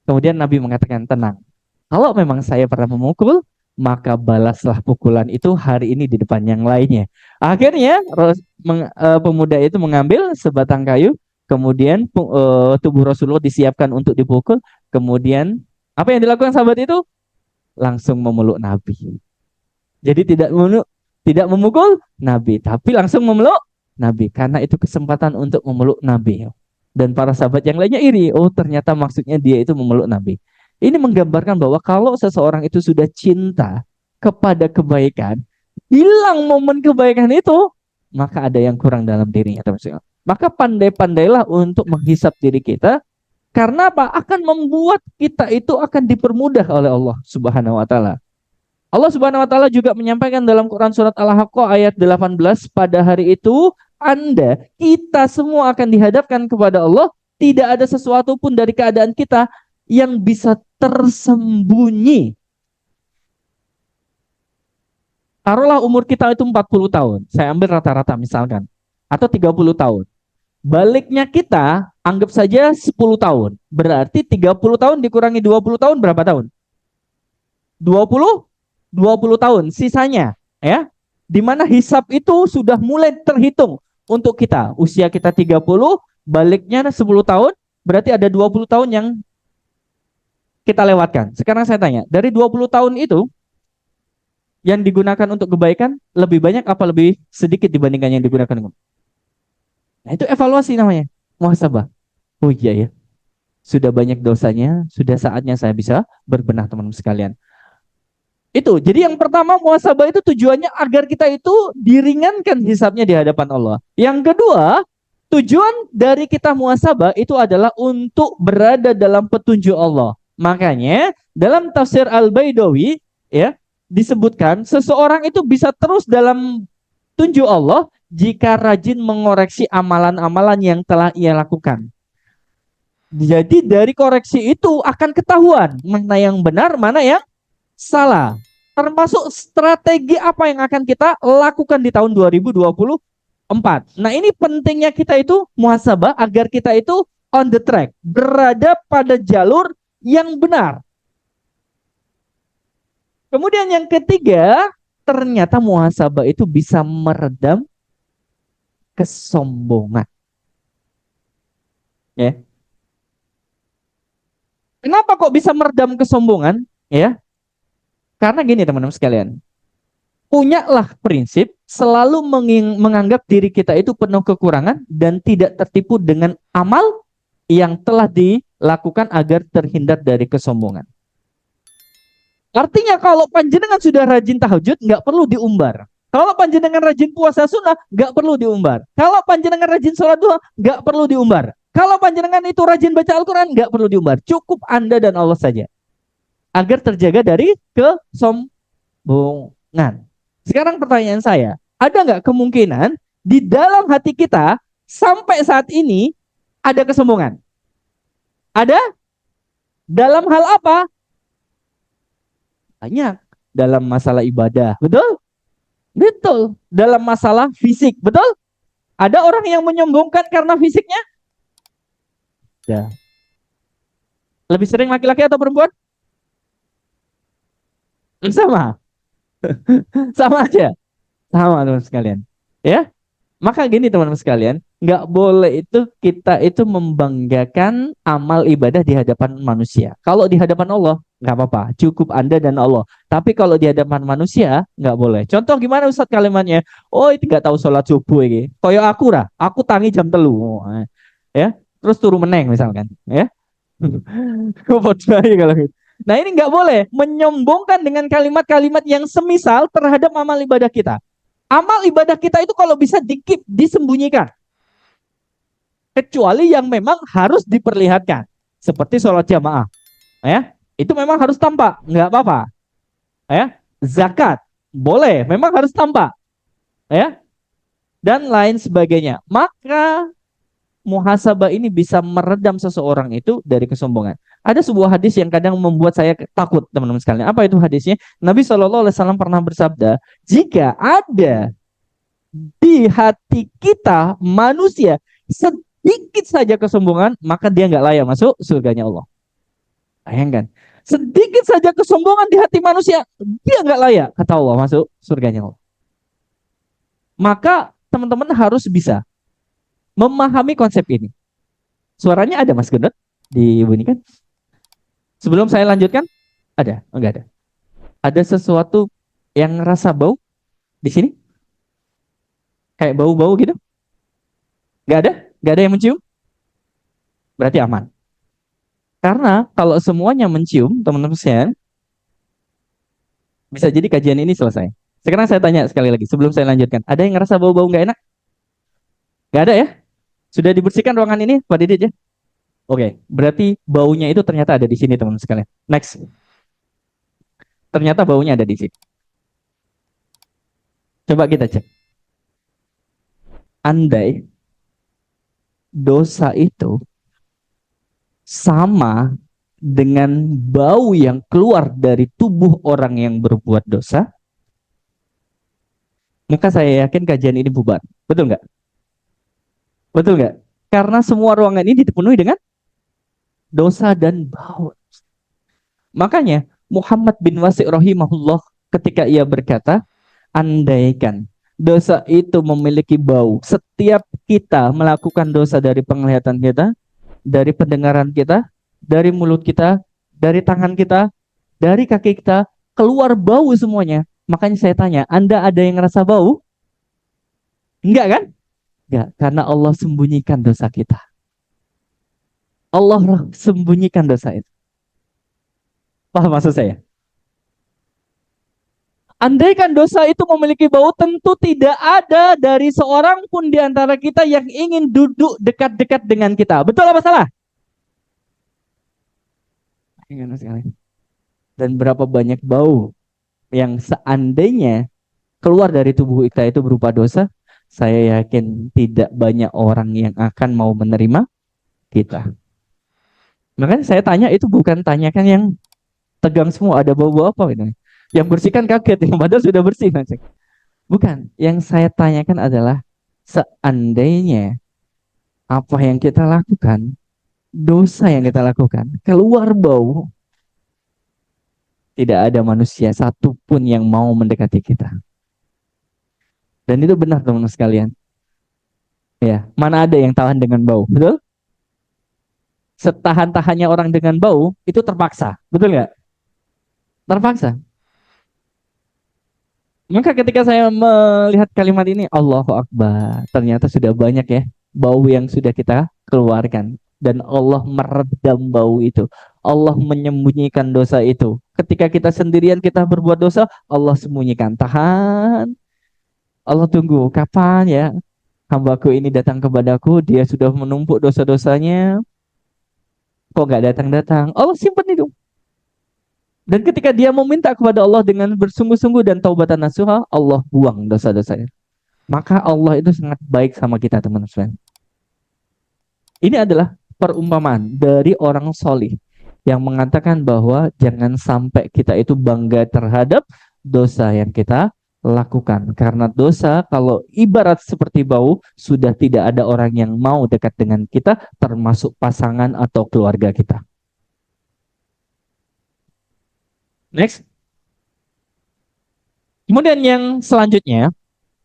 Kemudian Nabi mengatakan, tenang. Kalau memang saya pernah memukul, maka balaslah pukulan itu hari ini di depan yang lainnya. Akhirnya pemuda itu mengambil sebatang kayu, kemudian tubuh Rasulullah disiapkan untuk dipukul, kemudian apa yang dilakukan sahabat itu? Langsung memeluk Nabi. Jadi tidak memukul Nabi, tapi langsung memeluk Nabi, karena itu kesempatan untuk memeluk Nabi. Dan para sahabat yang lainnya iri, oh ternyata maksudnya dia itu memeluk Nabi. Ini menggambarkan bahwa kalau seseorang itu sudah cinta kepada kebaikan, hilang momen kebaikan itu, maka ada yang kurang dalam dirinya. Maka pandai-pandailah untuk menghisap diri kita, karena apa? Akan membuat kita itu akan dipermudah oleh Allah Subhanahu wa taala. Allah Subhanahu wa taala juga menyampaikan dalam Quran surat Al-Haqqah ayat 18, pada hari itu kita semua akan dihadapkan kepada Allah, tidak ada sesuatu pun dari keadaan kita yang bisa tersembunyi. Taruhlah umur kita itu 40 tahun. Saya ambil rata-rata misalkan. Atau 30 tahun. Baliknya kita anggap saja 10 tahun. Berarti 30 tahun dikurangi 20 tahun berapa tahun? 20 tahun sisanya, ya. Di mana hisab itu sudah mulai terhitung untuk kita. Usia kita 30, baliknya 10 tahun, berarti ada 20 tahun yang kita lewatkan. Sekarang saya tanya, dari 20 tahun itu yang digunakan untuk kebaikan lebih banyak apa lebih sedikit dibandingkan yang digunakan untuk? Nah, itu evaluasi namanya, muhasabah. Oh iya ya. Sudah banyak dosanya, sudah saatnya saya bisa berbenah teman-teman sekalian. Itu. Jadi yang pertama muhasabah itu tujuannya agar kita itu diringankan hisabnya di hadapan Allah. Yang kedua, tujuan dari kita muhasabah itu adalah untuk berada dalam petunjuk Allah. Makanya dalam tafsir Al-Baidawi ya disebutkan seseorang itu bisa terus dalam tunjuk Allah jika rajin mengoreksi amalan-amalan yang telah ia lakukan. Jadi dari koreksi itu akan ketahuan mana yang benar, mana yang salah. Termasuk strategi apa yang akan kita lakukan di tahun 2024. Nah, ini pentingnya kita itu muhasabah agar kita itu on the track, berada pada jalur yang benar. Kemudian yang ketiga, ternyata muhasabah itu bisa meredam kesombongan. Ya. Kenapa kok bisa meredam kesombongan? Ya, karena gini teman-teman sekalian, punyalah prinsip selalu menganggap diri kita itu penuh kekurangan dan tidak tertipu dengan amal yang telah dilakukan agar terhindar dari kesombongan. Artinya kalau panjenengan sudah rajin tahajud, nggak perlu diumbar. Kalau panjenengan rajin puasa sunnah, nggak perlu diumbar. Kalau panjenengan rajin sholat duha, nggak perlu diumbar. Kalau panjenengan itu rajin baca Al-Quran, nggak perlu diumbar. Cukup Anda dan Allah saja. Agar terjaga dari kesombongan. Sekarang pertanyaan saya, ada nggak kemungkinan di dalam hati kita sampai saat ini ada kesombongan? Ada? Dalam hal apa? Banyak. Dalam masalah ibadah, betul? Betul. Dalam masalah fisik, betul? Ada orang yang menyombongkan karena fisiknya? Ya. Lebih sering laki-laki atau perempuan? Sama. Sama aja. Sama teman sekalian. Ya, maka gini teman-teman sekalian, nggak boleh itu kita itu membanggakan amal ibadah di hadapan manusia. Kalau di hadapan Allah, nggak apa-apa, cukup Anda dan Allah. Tapi kalau di hadapan manusia, nggak boleh. Contoh gimana Ustadz kalimatnya? Oh, itu nggak tahu sholat subuh ini. Koyo aku lah, aku tangi jam telu. Ya, terus turu meneng misalkan. Ya, kalau gitu. Nah ini nggak boleh menyombongkan dengan kalimat-kalimat yang semisal terhadap amal ibadah kita. Amal ibadah kita itu kalau bisa dikip, disembunyikan. Kecuali yang memang harus diperlihatkan. Seperti sholat jamaah. Ya, itu memang harus tampak. Nggak apa-apa. Ya, zakat. Boleh, memang harus tampak. Ya, dan lain sebagainya. Maka muhasabah ini bisa meredam seseorang itu dari kesombongan. Ada sebuah hadis yang kadang membuat saya takut, teman-teman sekalian. Apa itu hadisnya? Nabi SAW pernah bersabda, jika ada di hati kita manusia sedikit saja kesombongan, maka dia nggak layak masuk surganya Allah. Bayangkan, sedikit saja kesombongan di hati manusia, dia nggak layak kata Allah masuk surganya Allah. Maka teman-teman harus bisa memahami konsep ini. Suaranya ada Mas Gendut dibunyikan? Sebelum saya lanjutkan, ada? Enggak ada. Ada sesuatu yang rasa bau di sini? Kayak bau-bau gitu? Enggak ada? Enggak ada yang mencium? Berarti aman. Karena kalau semuanya mencium, teman-teman sekalian, bisa jadi kajian ini selesai. Sekarang saya tanya sekali lagi, sebelum saya lanjutkan. Ada yang ngerasa bau-bau nggak enak? Nggak ada ya? Sudah dibersihkan ruangan ini, Pak Didit ya? Oke, berarti baunya itu ternyata ada di sini, teman-teman sekalian. Next. Ternyata baunya ada di sini. Coba kita cek. Andai dosa itu sama dengan bau yang keluar dari tubuh orang yang berbuat dosa, maka saya yakin kajian ini bubar. Betul nggak? Betul nggak? Karena semua ruangan ini dipenuhi dengan dosa dan bau. Makanya Muhammad bin Wasi' rahimahullah ketika ia berkata, andaikan dosa itu memiliki bau, setiap kita melakukan dosa dari penglihatan kita, dari pendengaran kita, dari mulut kita, dari tangan kita, dari kaki kita, keluar bau semuanya. Makanya saya tanya, Anda ada yang ngerasa bau? Enggak kan? Enggak, karena Allah sembunyikan dosa kita. Allah sembunyikan dosa itu. Paham maksud saya? Andaikan dosa itu memiliki bau, tentu tidak ada dari seorang pun di antara kita yang ingin duduk dekat-dekat dengan kita. Betul apa salah? Ingin sekali. Dan berapa banyak bau yang seandainya keluar dari tubuh kita itu berupa dosa, saya yakin tidak banyak orang yang akan mau menerima kita. Makanya saya tanya itu bukan tanyakan yang tegang semua, ada bau-bau apa ini. Yang bersihkan kaget, yang padahal sudah bersih. Bukan, yang saya tanyakan adalah seandainya apa yang kita lakukan, dosa yang kita lakukan, keluar bau, tidak ada manusia satupun yang mau mendekati kita. Dan itu benar teman-teman sekalian. Ya, mana ada yang tahan dengan bau, betul? Setahan-tahannya orang dengan bau itu terpaksa, betul nggak? Terpaksa. Maka ketika saya melihat kalimat ini, Allahu Akbar, ternyata sudah banyak ya bau yang sudah kita keluarkan. Dan Allah meredam bau itu. Allah menyembunyikan dosa itu. Ketika kita sendirian kita berbuat dosa, Allah sembunyikan. Tahan. Allah tunggu. Kapan ya hambaku ini datang kepadaku, dia sudah menumpuk dosa-dosanya. Kok nggak datang-datang? Allah simpan itu. Dan ketika dia meminta kepada Allah dengan bersungguh-sungguh dan taubatan nasuha, Allah buang dosa-dosanya. Maka Allah itu sangat baik sama kita teman-teman. Ini adalah perumpamaan dari orang solih yang mengatakan bahwa jangan sampai kita itu bangga terhadap dosa yang kita lakukan. Karena dosa kalau ibarat seperti bau, sudah tidak ada orang yang mau dekat dengan kita, termasuk pasangan atau keluarga kita. Next. Kemudian yang selanjutnya,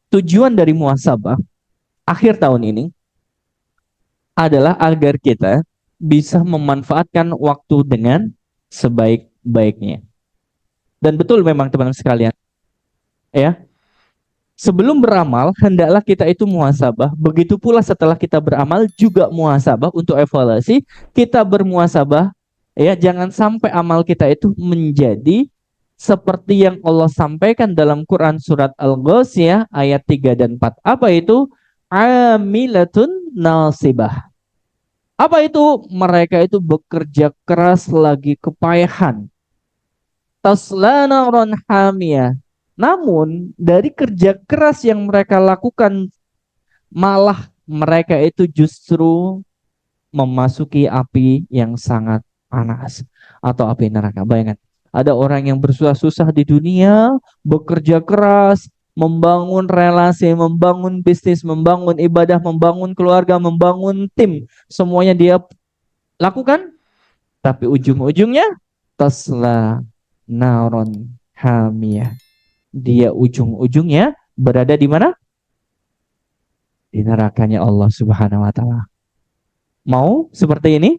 tujuan dari muhasabah akhir tahun ini adalah agar kita bisa memanfaatkan waktu dengan sebaik-baiknya. Dan betul memang teman-teman sekalian, ya. Sebelum beramal, hendaklah kita itu muhasabah. Begitu pula setelah kita beramal juga muhasabah untuk evaluasi. Kita bermuhasabah, ya, jangan sampai amal kita itu menjadi seperti yang Allah sampaikan dalam Quran surat Al-Ghasyiyah ayat 3 dan 4. Apa itu? Amilatun nasibah. Apa itu? Mereka itu bekerja keras lagi kepayahan. Tasla naron hamiyah. Namun dari kerja keras yang mereka lakukan malah mereka itu justru memasuki api yang sangat panas atau api neraka. Bayangkan, ada orang yang bersusah-susah di dunia, bekerja keras, membangun relasi, membangun bisnis, membangun ibadah, membangun keluarga, membangun tim. Semuanya dia lakukan, tapi ujung-ujungnya tasla naron hamiyah. Dia ujung-ujungnya berada di mana? Di nerakanya Allah Subhanahu wa taala. Mau seperti ini?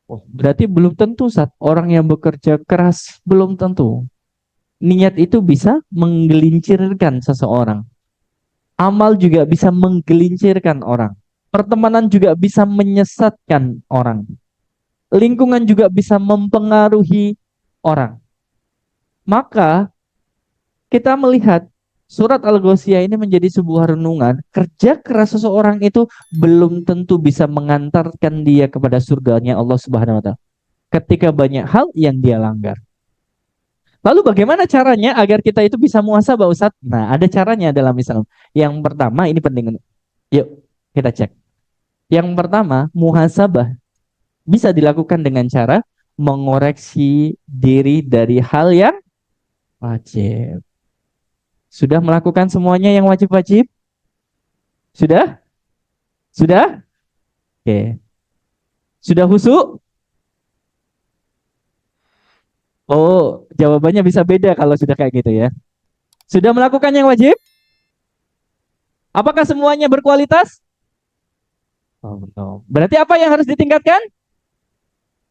Oh, berarti belum tentu saat orang yang bekerja keras belum tentu. Niat itu bisa menggelincirkan seseorang. Amal juga bisa menggelincirkan orang. Pertemanan juga bisa menyesatkan orang. Lingkungan juga bisa mempengaruhi orang. Maka kita melihat surat Al-Ghasyiyah ini menjadi sebuah renungan. Kerja keras seseorang itu belum tentu bisa mengantarkan dia kepada surganya Allah Subhanahu wa taala. Ketika banyak hal yang dia langgar. Lalu bagaimana caranya agar kita itu bisa muhasabah Ustaz? Nah, ada caranya dalam Islam. Yang pertama, ini penting. Yuk, kita cek. Yang pertama, muhasabah bisa dilakukan dengan cara mengoreksi diri dari hal yang wajib. Sudah melakukan semuanya yang wajib-wajib? Sudah? Sudah? Oke. Sudah husuk? Oh, jawabannya bisa beda kalau sudah kayak gitu ya. Sudah melakukan yang wajib? Apakah semuanya berkualitas? Oh, no. Berarti apa yang harus ditingkatkan?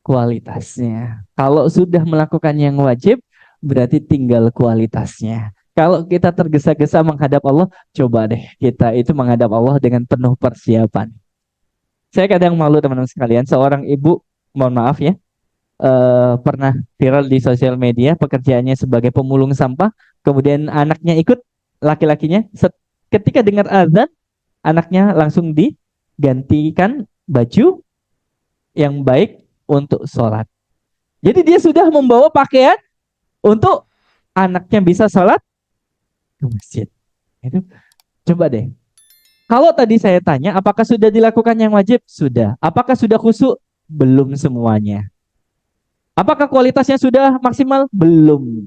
Kualitasnya. Kalau sudah melakukan yang wajib, berarti tinggal kualitasnya. Kalau kita tergesa-gesa menghadap Allah, coba deh kita itu menghadap Allah dengan penuh persiapan. Saya kadang malu teman-teman sekalian, seorang ibu, mohon maaf ya, pernah viral di sosial media, pekerjaannya sebagai pemulung sampah, kemudian anaknya ikut, laki-lakinya, ketika dengar azan, anaknya langsung digantikan baju yang baik untuk sholat. Jadi dia sudah membawa pakaian untuk anaknya bisa sholat ke masjid. Itu coba deh. Kalau tadi saya tanya, apakah sudah dilakukan yang wajib? Sudah. Apakah sudah khusyuk? Belum semuanya. Apakah kualitasnya sudah maksimal? Belum.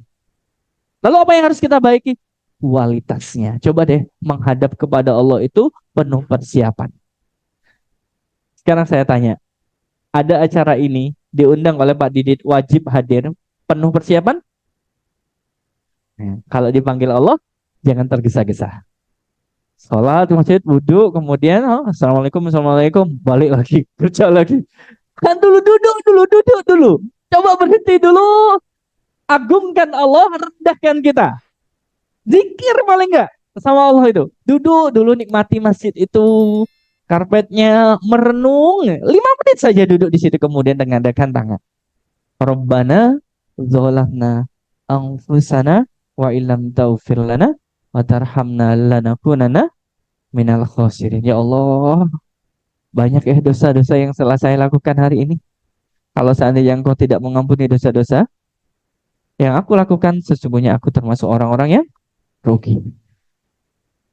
Lalu apa yang harus kita baiki? Kualitasnya. Coba deh menghadap kepada Allah itu penuh persiapan. Sekarang saya tanya, ada acara ini diundang oleh Pak Didit, wajib hadir, penuh persiapan? Kalau dipanggil Allah, jangan tergesa-gesa. Sholat di masjid, wudhu, kemudian assalamualaikum, assalamualaikum, balik lagi, kerja lagi. Kan dulu duduk dulu, duduk dulu. Coba berhenti dulu, agungkan Allah, rendahkan kita. Zikir paling enggak sama Allah itu. Duduk dulu, nikmati masjid itu, karpetnya, merenung. 5 menit saja duduk di situ, kemudian mengadakan tangan. Rabbana zolamna anfusana wa illam taufir lana wa tarhamna lanakunana minal khosirin. Ya Allah, banyak ya dosa-dosa yang telah saya lakukan hari ini. Kalau seandainya Engkau tidak mengampuni dosa-dosa yang aku lakukan, sesungguhnya aku termasuk orang-orang yang rugi.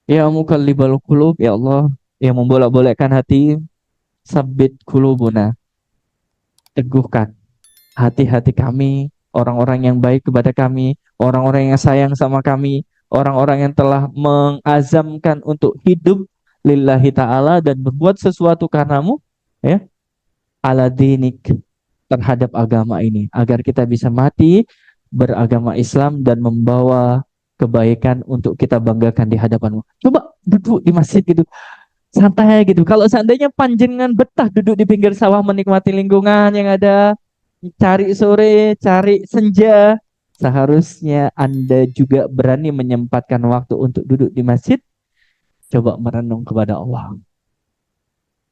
Ya mukallibal qulub, ya Allah, yang membolak-balikkan hati, sabit qulubuna, teguhkan hati-hati kami, orang-orang yang baik kepada kami, orang-orang yang sayang sama kami, orang-orang yang telah mengazamkan untuk hidup lillahi ta'ala dan berbuat sesuatu karenamu, ya, ala dinik, terhadap agama ini, agar kita bisa mati beragama Islam dan membawa kebaikan untuk kita banggakan di hadapanmu. Coba duduk di masjid gitu, santai gitu. Kalau seandainya panjenengan betah duduk di pinggir sawah menikmati lingkungan yang ada, cari sore, cari senja, seharusnya Anda juga berani menyempatkan waktu untuk duduk di masjid, coba merenung kepada Allah.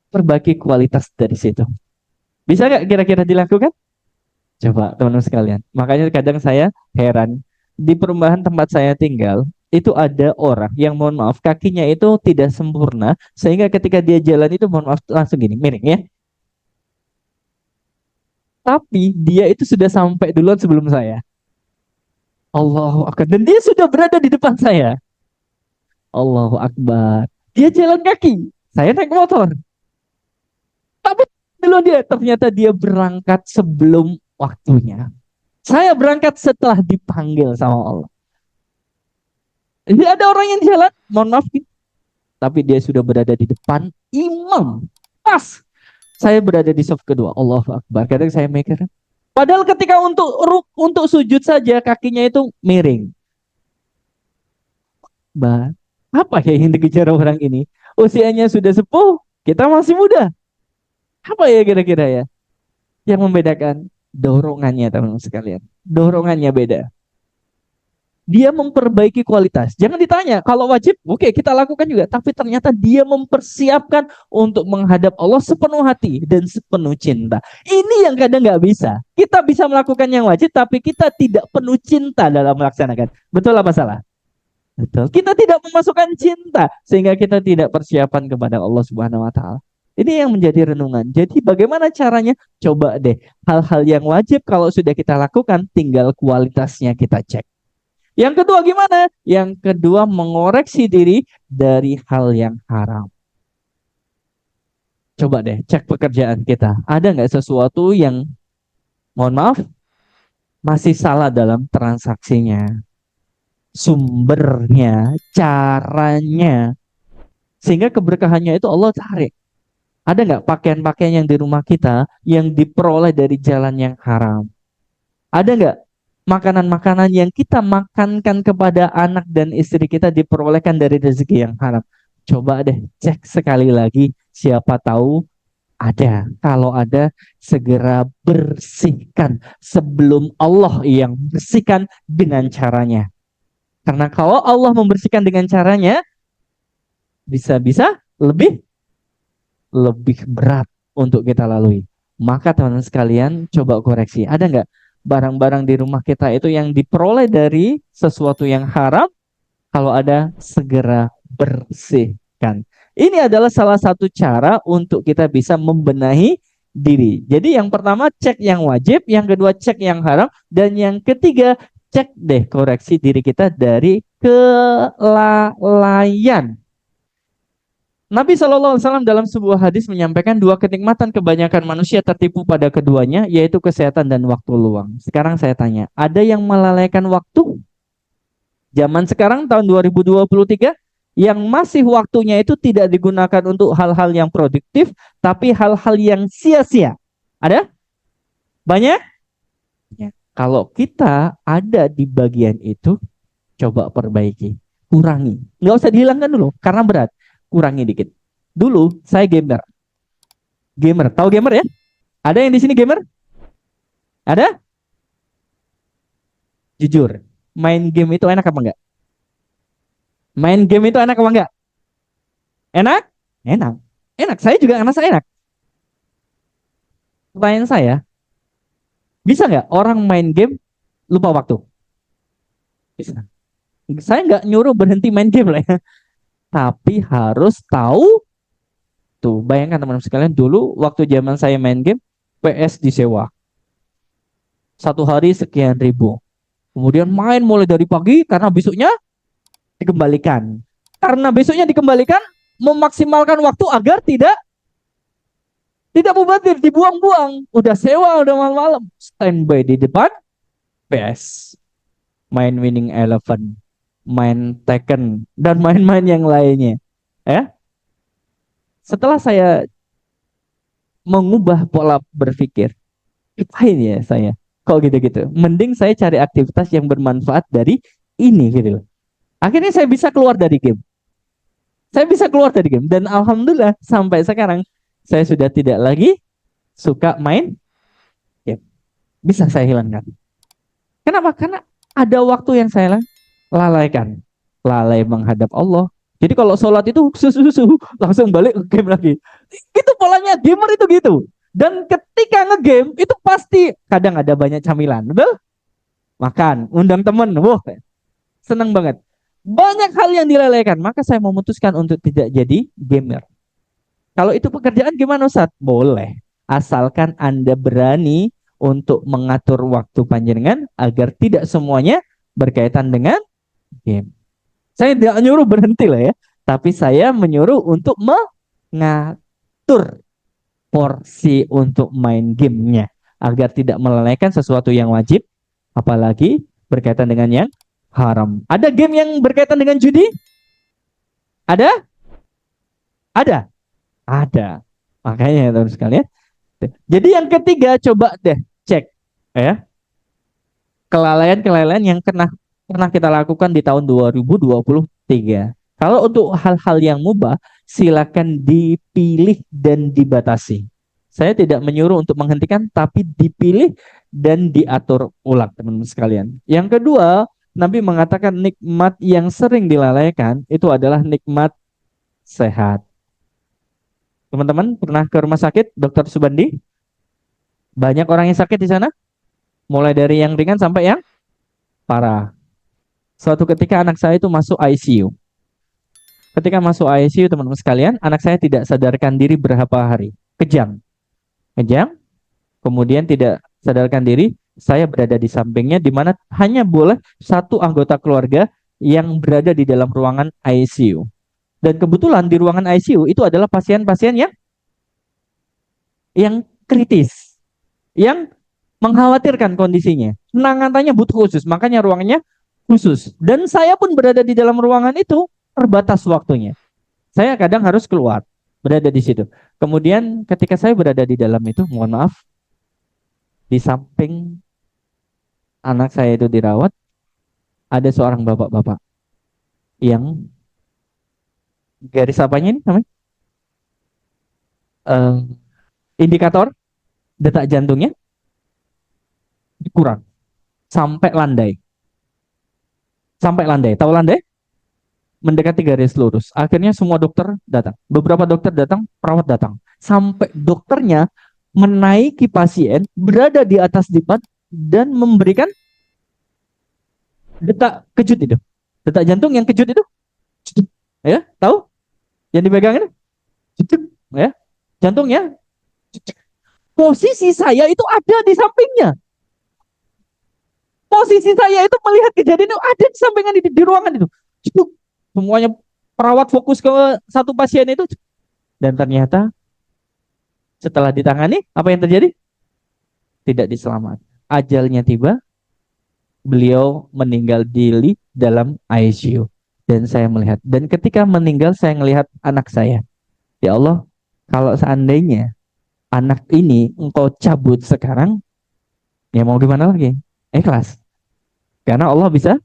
Perbaiki kualitas dari situ. Bisa nggak kira-kira dilakukan? Coba teman-teman sekalian. Makanya kadang saya heran, di perumahan tempat saya tinggal, itu ada orang yang mohon maaf kakinya itu tidak sempurna, sehingga ketika dia jalan itu mohon maaf langsung gini, miring ya. Tapi dia itu sudah sampai duluan sebelum saya. Allahu Akbar. Dan dia sudah berada di depan saya. Allahu Akbar. Dia jalan kaki. Saya naik motor. Tapi duluan dia. Ternyata dia berangkat sebelum waktunya. Saya berangkat setelah dipanggil sama Allah. Jadi ada orang yang jalan. Mohon maaf. Tapi dia sudah berada di depan imam. Pas. Saya berada di saf kedua. Allahu Akbar. Kadang saya mikir, padahal ketika untuk sujud saja kakinya itu miring. Bah, apa ya yang dikejar orang ini? Usianya sudah sepuh, kita masih muda. Apa ya kira-kira ya? Yang membedakan dorongannya teman-teman sekalian. Dorongannya beda. Dia memperbaiki kualitas. Jangan ditanya, kalau wajib, oke kita lakukan juga. Tapi ternyata dia mempersiapkan untuk menghadap Allah sepenuh hati dan sepenuh cinta. Ini yang kadang nggak bisa. Kita bisa melakukan yang wajib, tapi kita tidak penuh cinta dalam melaksanakan. Betul apa salah? Betul. Kita tidak memasukkan cinta sehingga kita tidak persiapan kepada Allah Subhanahu wa taala. Ini yang menjadi renungan. Jadi bagaimana caranya? Coba deh hal-hal yang wajib kalau sudah kita lakukan tinggal kualitasnya kita cek. Yang kedua gimana? Yang kedua mengoreksi diri dari hal yang haram. Coba deh cek pekerjaan kita. Ada nggak sesuatu yang mohon maaf masih salah dalam transaksinya? Sumbernya, caranya, sehingga keberkahannya itu Allah tarik. Ada nggak pakaian-pakaian yang di rumah kita yang diperoleh dari jalan yang haram? Ada nggak makanan-makanan yang kita makankan kepada anak dan istri kita diperolehkan dari rezeki yang haram? Coba deh cek sekali lagi, siapa tahu ada. Kalau ada, segera bersihkan sebelum Allah yang bersihkan dengan caranya. Karena kalau Allah membersihkan dengan caranya, bisa-bisa lebih berat untuk kita lalui. Maka teman-teman sekalian coba koreksi. Ada nggak barang-barang di rumah kita itu yang diperoleh dari sesuatu yang haram? Kalau ada, segera bersihkan. Ini adalah salah satu cara untuk kita bisa membenahi diri. Jadi yang pertama cek yang wajib, yang kedua cek yang haram, dan yang ketiga cek deh koreksi diri kita dari kelalaian. Nabi SAW dalam sebuah hadis menyampaikan dua kenikmatan kebanyakan manusia tertipu pada keduanya, yaitu kesehatan dan waktu luang. Sekarang saya tanya, ada yang melalaikan waktu? Zaman sekarang tahun 2023 yang masih waktunya itu tidak digunakan untuk hal-hal yang produktif, tapi hal-hal yang sia-sia. Ada? Banyak? Ya. Kalau kita ada di bagian itu, coba perbaiki, kurangi. Nggak usah dihilangkan dulu, karena berat. Kurangi dikit. Dulu saya gamer. Gamer, tahu gamer ya? Ada yang di sini gamer? Ada? Jujur, main game itu enak apa enggak? Main game itu enak apa enggak? Enak? Enak. Enak. Saya juga ngerasa enak. Pertanyaan saya, bisa nggak orang main game lupa waktu? Bisa. Saya nggak nyuruh berhenti main game lah ya. Tapi harus tahu tuh. Bayangkan teman-teman sekalian, dulu waktu zaman saya main game, PS disewa. Satu hari sekian ribu. Kemudian main mulai dari pagi karena besoknya dikembalikan. Karena besoknya dikembalikan, memaksimalkan waktu agar tidak mubazir, dibuang-buang. Udah sewa, udah malam-malam. Standby di depan PS. Main Winning Eleven, main Tekken, dan main-main yang lainnya. Ya, setelah saya mengubah pola berpikir, ngapain ya saya? Kok gitu-gitu? Mending saya cari aktivitas yang bermanfaat dari ini gitu loh. Akhirnya saya bisa keluar dari game. Saya bisa keluar dari game. Dan alhamdulillah sampai sekarang saya sudah tidak lagi suka main game. Bisa saya hilangkan. Kenapa? Karena ada waktu yang saya lalaikan. Lalai menghadap Allah. Jadi kalau sholat itu susu langsung balik ke game lagi. Itu polanya gamer itu gitu. Dan ketika ngegame itu pasti kadang ada banyak camilan, betul? Makan, undang temen, wah seneng banget. Banyak hal yang dilalaikan, maka saya memutuskan untuk tidak jadi gamer. Kalau itu pekerjaan gimana Ustaz? Boleh, asalkan Anda berani untuk mengatur waktu panjenengan agar tidak semuanya berkaitan dengan game. Saya tidak menyuruh berhenti lah ya, tapi saya menyuruh untuk mengatur porsi untuk main gamenya agar tidak melalaikan sesuatu yang wajib, apalagi berkaitan dengan yang haram. Ada game yang berkaitan dengan judi? Ada? Ada? Ada. Makanya teman sekalian. Jadi yang ketiga coba deh cek ya kelalaian-kelalaian yang pernah kita lakukan di tahun 2023. Kalau untuk hal-hal yang mubah, silakan dipilih dan dibatasi. Saya tidak menyuruh untuk menghentikan, tapi dipilih dan diatur ulang, teman-teman sekalian. Yang kedua, Nabi mengatakan nikmat yang sering dilalaikan itu adalah nikmat sehat. Teman-teman pernah ke rumah sakit, Dokter Subandi? Banyak orang yang sakit di sana, mulai dari yang ringan sampai yang parah. Suatu ketika anak saya itu masuk ICU. Ketika masuk ICU, teman-teman sekalian, anak saya tidak sadarkan diri berapa hari. Kejang. Kejang, kemudian tidak sadarkan diri, saya berada di sampingnya, di mana hanya boleh satu anggota keluarga yang berada di dalam ruangan ICU. Dan kebetulan di ruangan ICU itu adalah pasien-pasien yang kritis, yang mengkhawatirkan kondisinya. Penanganannya butuh khusus, makanya ruangannya khusus. Dan saya pun berada di dalam ruangan itu terbatas waktunya. Saya kadang harus keluar, berada di situ. Kemudian ketika saya berada di dalam itu, mohon maaf, di samping anak saya itu dirawat, ada seorang bapak-bapak yang garis apanya ini namanya? Eh, indikator detak jantungnya kurang sampai landai. Sampai landai. Tahu landai? mendekati garis lurus. Akhirnya semua dokter datang. Beberapa dokter datang, perawat datang. Sampai dokternya menaiki pasien, berada di atas dipan, dan memberikan detak kejut itu. Detak jantung yang kejut itu. Ya, tahu? Yang dipegang ini? Ya, jantungnya. Posisi saya itu ada di sampingnya. Posisi saya itu melihat kejadian itu ada di sampingan di ruangan itu. Semuanya perawat fokus ke satu pasien itu. Dan ternyata setelah ditangani, apa yang terjadi? Tidak diselamatkan. Ajalnya tiba, beliau meninggal di dalam ICU. Dan saya melihat. Dan ketika meninggal, saya melihat anak saya. Ya Allah, kalau seandainya anak ini engkau cabut sekarang, ya mau gimana lagi? Ikhlas. Karena Allah bisa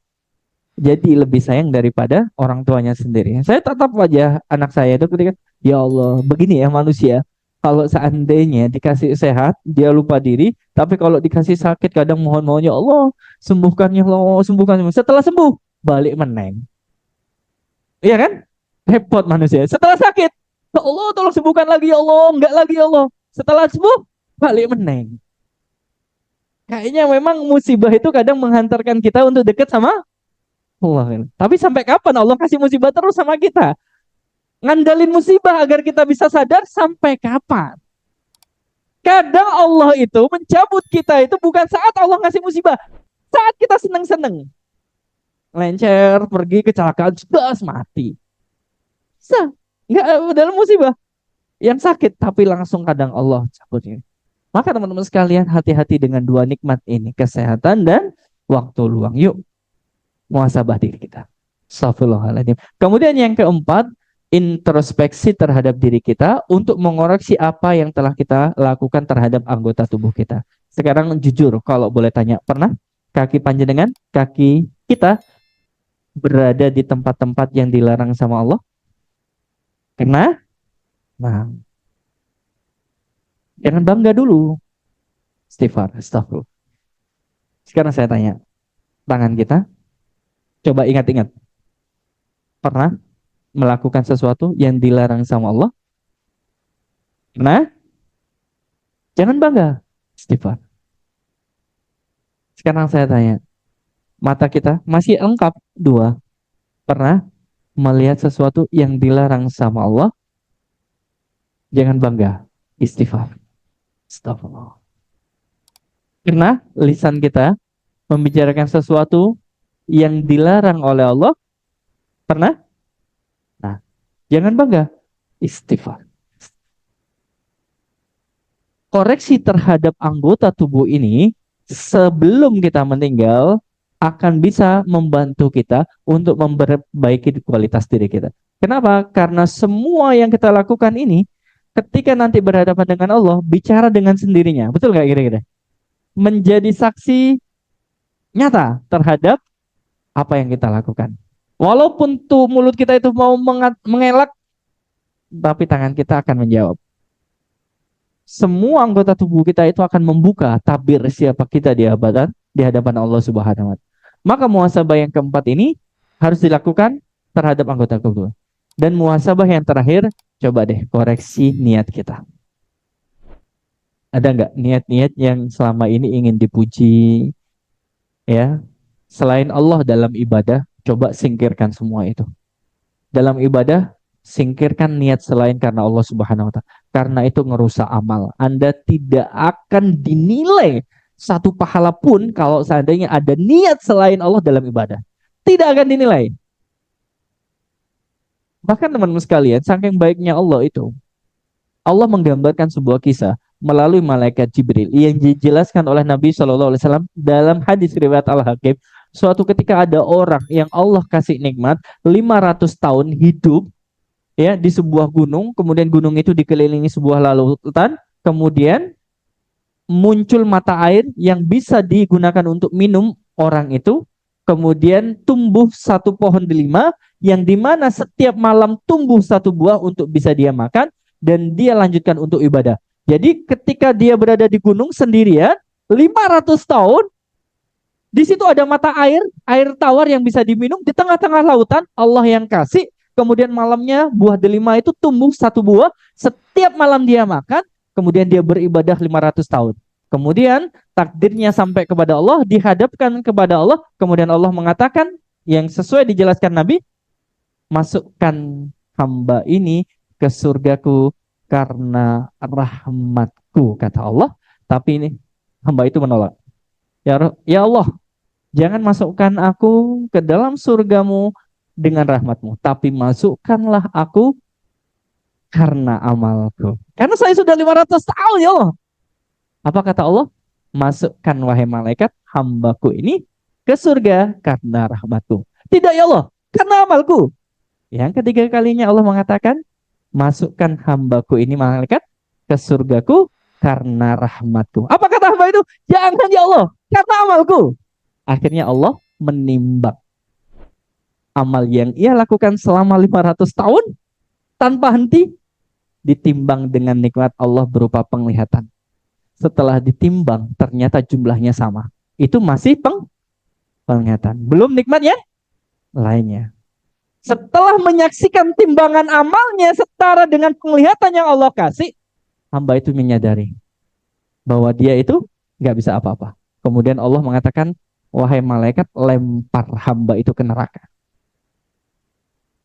jadi lebih sayang daripada orang tuanya sendiri. Saya tatap wajah anak saya itu ketika, ya Allah, begini ya manusia. Kalau seandainya dikasih sehat, dia lupa diri. Tapi kalau dikasih sakit, kadang mohon-mohon, ya Allah, sembuhkan ya Allah, sembuhkan. Setelah sembuh, balik meneng. Iya kan? Repot manusia. Setelah sakit, ya Allah, tolong sembuhkan lagi ya Allah, enggak lagi ya Allah. Setelah sembuh, balik meneng. Kayaknya memang musibah itu kadang menghantarkan kita untuk dekat sama Allah. Tapi sampai kapan Allah kasih musibah terus sama kita? Ngandalin musibah agar kita bisa sadar sampai kapan? Kadang Allah itu mencabut kita itu bukan saat Allah ngasih musibah, saat kita seneng-seneng. Lencer, pergi kecelakaan, jelas mati. Bisa. Nggak dalam musibah. Yang sakit, tapi langsung kadang Allah cabutnya. Maka teman-teman sekalian, hati-hati dengan dua nikmat ini. Kesehatan dan waktu luang. Yuk, muhasabah diri kita. Astagfirullahaladzim. Kemudian yang keempat, introspeksi terhadap diri kita untuk mengoreksi apa yang telah kita lakukan terhadap anggota tubuh kita. Sekarang jujur, kalau boleh tanya, pernah kaki panjenengan, kaki kita berada di tempat-tempat yang dilarang sama Allah? Pernah? Nah, jangan bangga dulu. Istighfar, astagfirullah. Sekarang saya tanya, tangan kita, coba ingat-ingat. Pernah melakukan sesuatu yang dilarang sama Allah? Pernah? Jangan bangga. Istighfar. Sekarang saya tanya, mata kita masih lengkap dua. Pernah melihat sesuatu yang dilarang sama Allah? Jangan bangga. Istighfar. Astagfirullah. Pernah lisan kita membicarakan sesuatu yang dilarang oleh Allah? Pernah? Nah, jangan bangga. Istighfar. Koreksi terhadap anggota tubuh ini sebelum kita meninggal akan bisa membantu kita untuk memperbaiki kualitas diri kita. Kenapa? Karena semua yang kita lakukan ini ketika nanti berhadapan dengan Allah bicara dengan sendirinya. Betul nggak kira-kira? Menjadi saksi nyata terhadap apa yang kita lakukan. Walaupun tuh mulut kita itu mau mengelak, tapi tangan kita akan menjawab. Semua anggota tubuh kita itu akan membuka tabir siapa kita di hadapan Allah Subhanahu wa taala. Maka muhasabah yang keempat ini harus dilakukan terhadap anggota tubuh. Dan muhasabah yang terakhir, coba deh koreksi niat kita. Ada nggak niat-niat yang selama ini ingin dipuji, ya, selain Allah dalam ibadah? Coba singkirkan semua itu. Dalam ibadah, singkirkan niat selain karena Allah Subhanahu wa taala. Karena itu ngerusak amal. Anda tidak akan dinilai satu pahala pun kalau seandainya ada niat selain Allah dalam ibadah. Tidak akan dinilai. Bahkan teman-teman sekalian, saking baiknya Allah itu, Allah menggambarkan sebuah kisah melalui malaikat Jibril yang dijelaskan oleh Nabi Shallallahu Alaihi Wasallam dalam hadis riwayat Al-Hakim. Suatu ketika ada orang yang Allah kasih nikmat 500 tahun hidup ya di sebuah gunung, kemudian gunung itu dikelilingi sebuah lautan, kemudian muncul mata air yang bisa digunakan untuk minum orang itu, kemudian tumbuh satu pohon delima yang dimana setiap malam tumbuh satu buah untuk bisa dia makan dan dia lanjutkan untuk ibadah. Jadi ketika dia berada di gunung sendirian 500 tahun Di situ ada mata air, air tawar yang bisa diminum di tengah-tengah lautan, Allah yang kasih. Kemudian malamnya buah delima itu tumbuh satu buah, setiap malam dia makan, kemudian dia beribadah 500 tahun. Kemudian takdirnya sampai kepada Allah, dihadapkan kepada Allah, kemudian Allah mengatakan yang sesuai dijelaskan Nabi, masukkan hamba ini ke surgaku karena rahmatku, kata Allah. Tapi ini hamba itu menolak. Ya Allah, jangan masukkan aku ke dalam surgamu dengan rahmatmu, tapi masukkanlah aku karena amalku. Karena saya sudah 500 tahun ya Allah. Apa kata Allah? Masukkan wahai malaikat hambaku ini ke surga karena rahmatku. Tidak ya Allah, karena amalku. Yang ketiga kalinya Allah mengatakan, masukkan hambaku ini malaikat ke surgaku karena rahmatku. Apa kata hamba itu? Jangan ya Allah, karena amalku. Akhirnya Allah menimbang amal yang ia lakukan selama 500 tahun tanpa henti, ditimbang dengan nikmat Allah berupa penglihatan. Setelah ditimbang, ternyata jumlahnya sama. Itu masih penglihatan. Belum nikmatnya lainnya. Setelah menyaksikan timbangan amalnya setara dengan penglihatan yang Allah kasih, hamba itu menyadari bahwa dia itu nggak bisa apa-apa. Kemudian Allah mengatakan, wahai malaikat, lempar hamba itu ke neraka.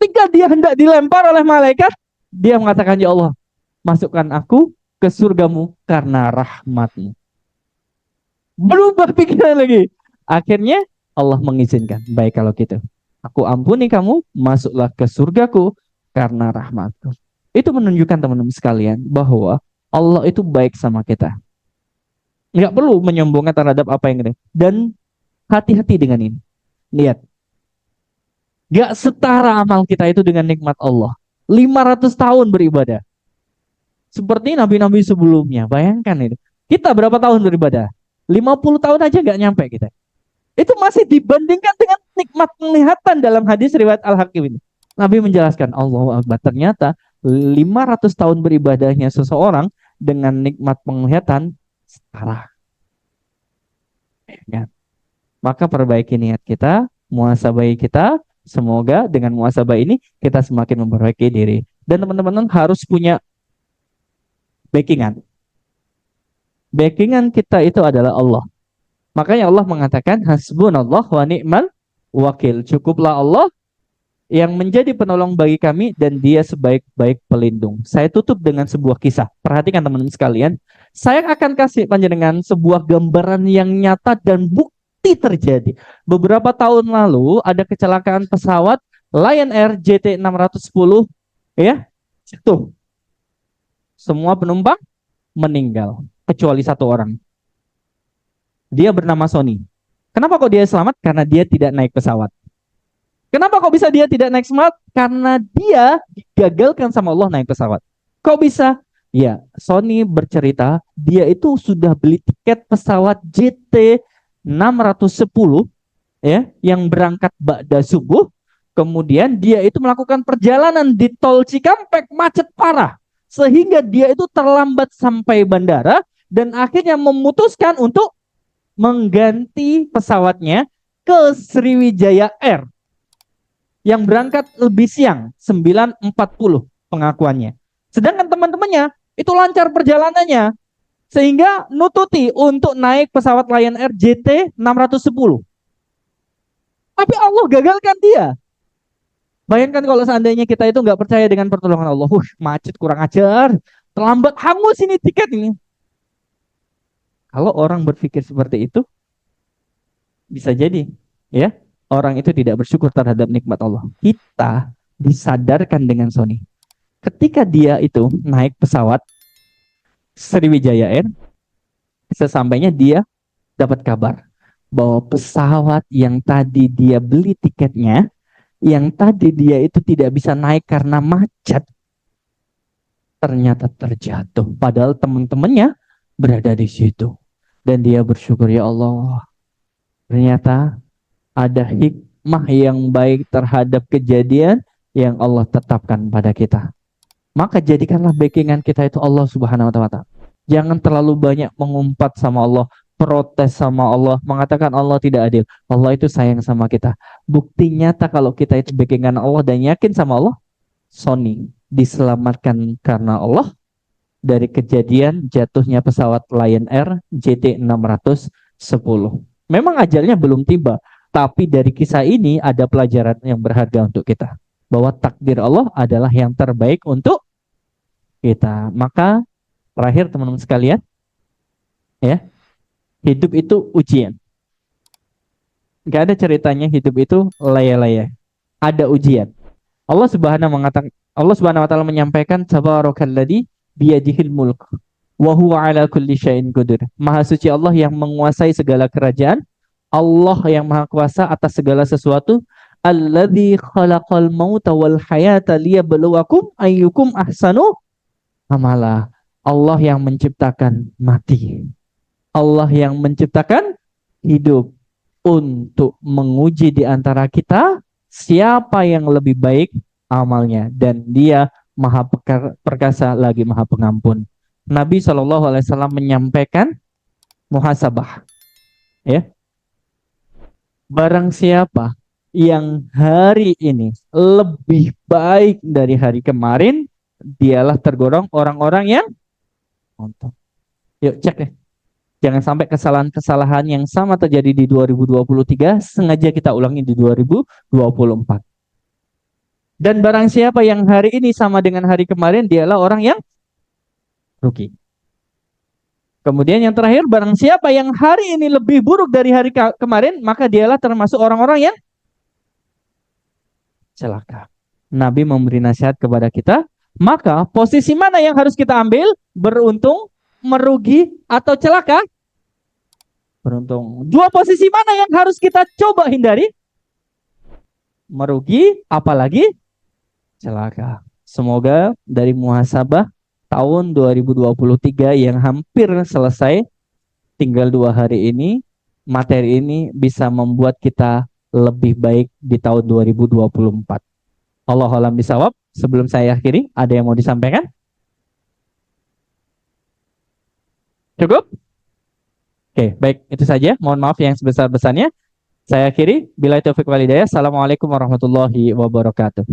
Ketika dia hendak dilempar oleh malaikat, dia mengatakan, ya Allah, masukkan aku ke surgamu karena rahmatmu. Berubah pikiran lagi. Akhirnya Allah mengizinkan. Baik kalau gitu, aku ampuni kamu, masuklah ke surgaku karena rahmatku. Itu menunjukkan teman-teman sekalian bahwa Allah itu baik sama kita. Nggak perlu menyombongkan terhadap apa yang ada. Dan hati-hati dengan ini. Lihat. Nggak setara amal kita itu dengan nikmat Allah. 500 tahun beribadah. Seperti nabi-nabi sebelumnya. Bayangkan itu. Kita berapa tahun beribadah? 50 tahun aja nggak nyampe kita. Itu masih dibandingkan dengan nikmat penglihatan dalam hadis riwayat Al-Hakim ini. Nabi menjelaskan, Allahu Akbar, ternyata 500 tahun beribadahnya seseorang dengan nikmat penglihatan setara. Ya. Maka perbaiki niat kita, muhasabai kita, semoga dengan muhasabah ini kita semakin memperbaiki diri. Dan teman-teman harus punya backingan. Backingan kita itu adalah Allah. Makanya Allah mengatakan hasbunallah wa ni'mal wakil. Cukuplah Allah yang menjadi penolong bagi kami dan dia sebaik-baik pelindung. Saya tutup dengan sebuah kisah. Perhatikan teman-teman sekalian. Saya akan kasih panjenengan sebuah gambaran yang nyata dan bukti terjadi. Beberapa tahun lalu ada kecelakaan pesawat Lion Air JT610, ya. Itu. Semua penumpang meninggal kecuali satu orang. Dia bernama Sony. Kenapa kok dia selamat? Karena dia tidak naik pesawat. Kenapa kok bisa dia tidak naik pesawat? Karena dia digagalkan sama Allah naik pesawat. Kok bisa? Ya, Sony bercerita dia itu sudah beli tiket pesawat JT610 ya, yang berangkat ba'da subuh. Kemudian dia itu melakukan perjalanan di tol Cikampek, macet parah. Sehingga dia itu terlambat sampai bandara dan akhirnya memutuskan untuk mengganti pesawatnya ke Sriwijaya Air yang berangkat lebih siang, 9.40 pengakuannya. Sedangkan teman-temannya itu lancar perjalanannya sehingga nututi untuk naik pesawat Lion Air JT610. Tapi Allah gagalkan dia. Bayangkan kalau seandainya kita itu nggak percaya dengan pertolongan Allah. Macet, kurang ajar, terlambat, hangus ini tiket ini. Kalau orang berpikir seperti itu, bisa jadi ya orang itu tidak bersyukur terhadap nikmat Allah. Kita disadarkan dengan Sony. Ketika dia itu naik pesawat Sriwijaya Air, sesampainya dia dapat kabar bahwa pesawat yang tadi dia beli tiketnya, yang tadi dia itu tidak bisa naik karena macet, ternyata terjatuh. Padahal teman-temannya berada di situ. Dan dia bersyukur, ya Allah, ternyata ada hikmah yang baik terhadap kejadian yang Allah tetapkan pada kita. Maka jadikanlah backingan kita itu Allah Subhanahu wa Ta'ala. Jangan terlalu banyak mengumpat sama Allah. protes sama Allah, mengatakan Allah tidak adil. Allah itu sayang sama kita. Bukti nyata kalau kita itu backingan Allah dan yakin sama Allah, Sony diselamatkan karena Allah dari kejadian jatuhnya pesawat Lion Air JT610. Memang ajalnya belum tiba, tapi dari kisah ini ada pelajaran yang berharga untuk kita. Bahwa takdir Allah adalah yang terbaik untuk kita. Maka terakhir teman-teman sekalian, ya, hidup itu ujian. Gak ada ceritanya hidup itu laya-laya. Ada ujian. Allah Subhanahu wa taala menyampaikan tabarakalladzi biyadihil mulk wa huwa ala kulli syai'in qadir. Maha suci Allah yang menguasai segala kerajaan, Allah yang maha kuasa atas segala sesuatu. Alladzi khalaqal mauta wal hayata liyabluwakum ayyukum ahsanu amala. Allah yang menciptakan mati. Allah yang menciptakan hidup untuk menguji di antara kita siapa yang lebih baik amalnya, dan Dia maha perkasa lagi maha pengampun. Nabi SAW menyampaikan muhasabah, ya, barang siapa yang hari ini lebih baik dari hari kemarin, dialah tergolong orang-orang yang untung. Yuk cek ya. Jangan sampai kesalahan-kesalahan yang sama terjadi di 2023 sengaja kita ulangi di 2024. Dan barang siapa yang hari ini sama dengan hari kemarin, dialah orang yang rugi. Kemudian yang terakhir, barang siapa yang hari ini lebih buruk dari hari kemarin, maka dialah termasuk orang-orang yang celaka. Nabi memberi nasihat kepada kita, maka posisi mana yang harus kita ambil? Beruntung, merugi, atau celaka? Beruntung. Dua posisi mana yang harus kita coba hindari? Merugi, apalagi celaka. Semoga dari muhasabah tahun 2023 yang hampir selesai, tinggal 2 hari ini, materi ini bisa membuat kita lebih baik di tahun 2024. Allahu a'lam bishawab. Sebelum saya akhiri, ada yang mau disampaikan? Cukup? Oke, baik. Itu saja. Mohon maaf yang sebesar-besarnya. Saya akhiri. Billahi taufiq wal hidayah. Assalamualaikum warahmatullahi wabarakatuh.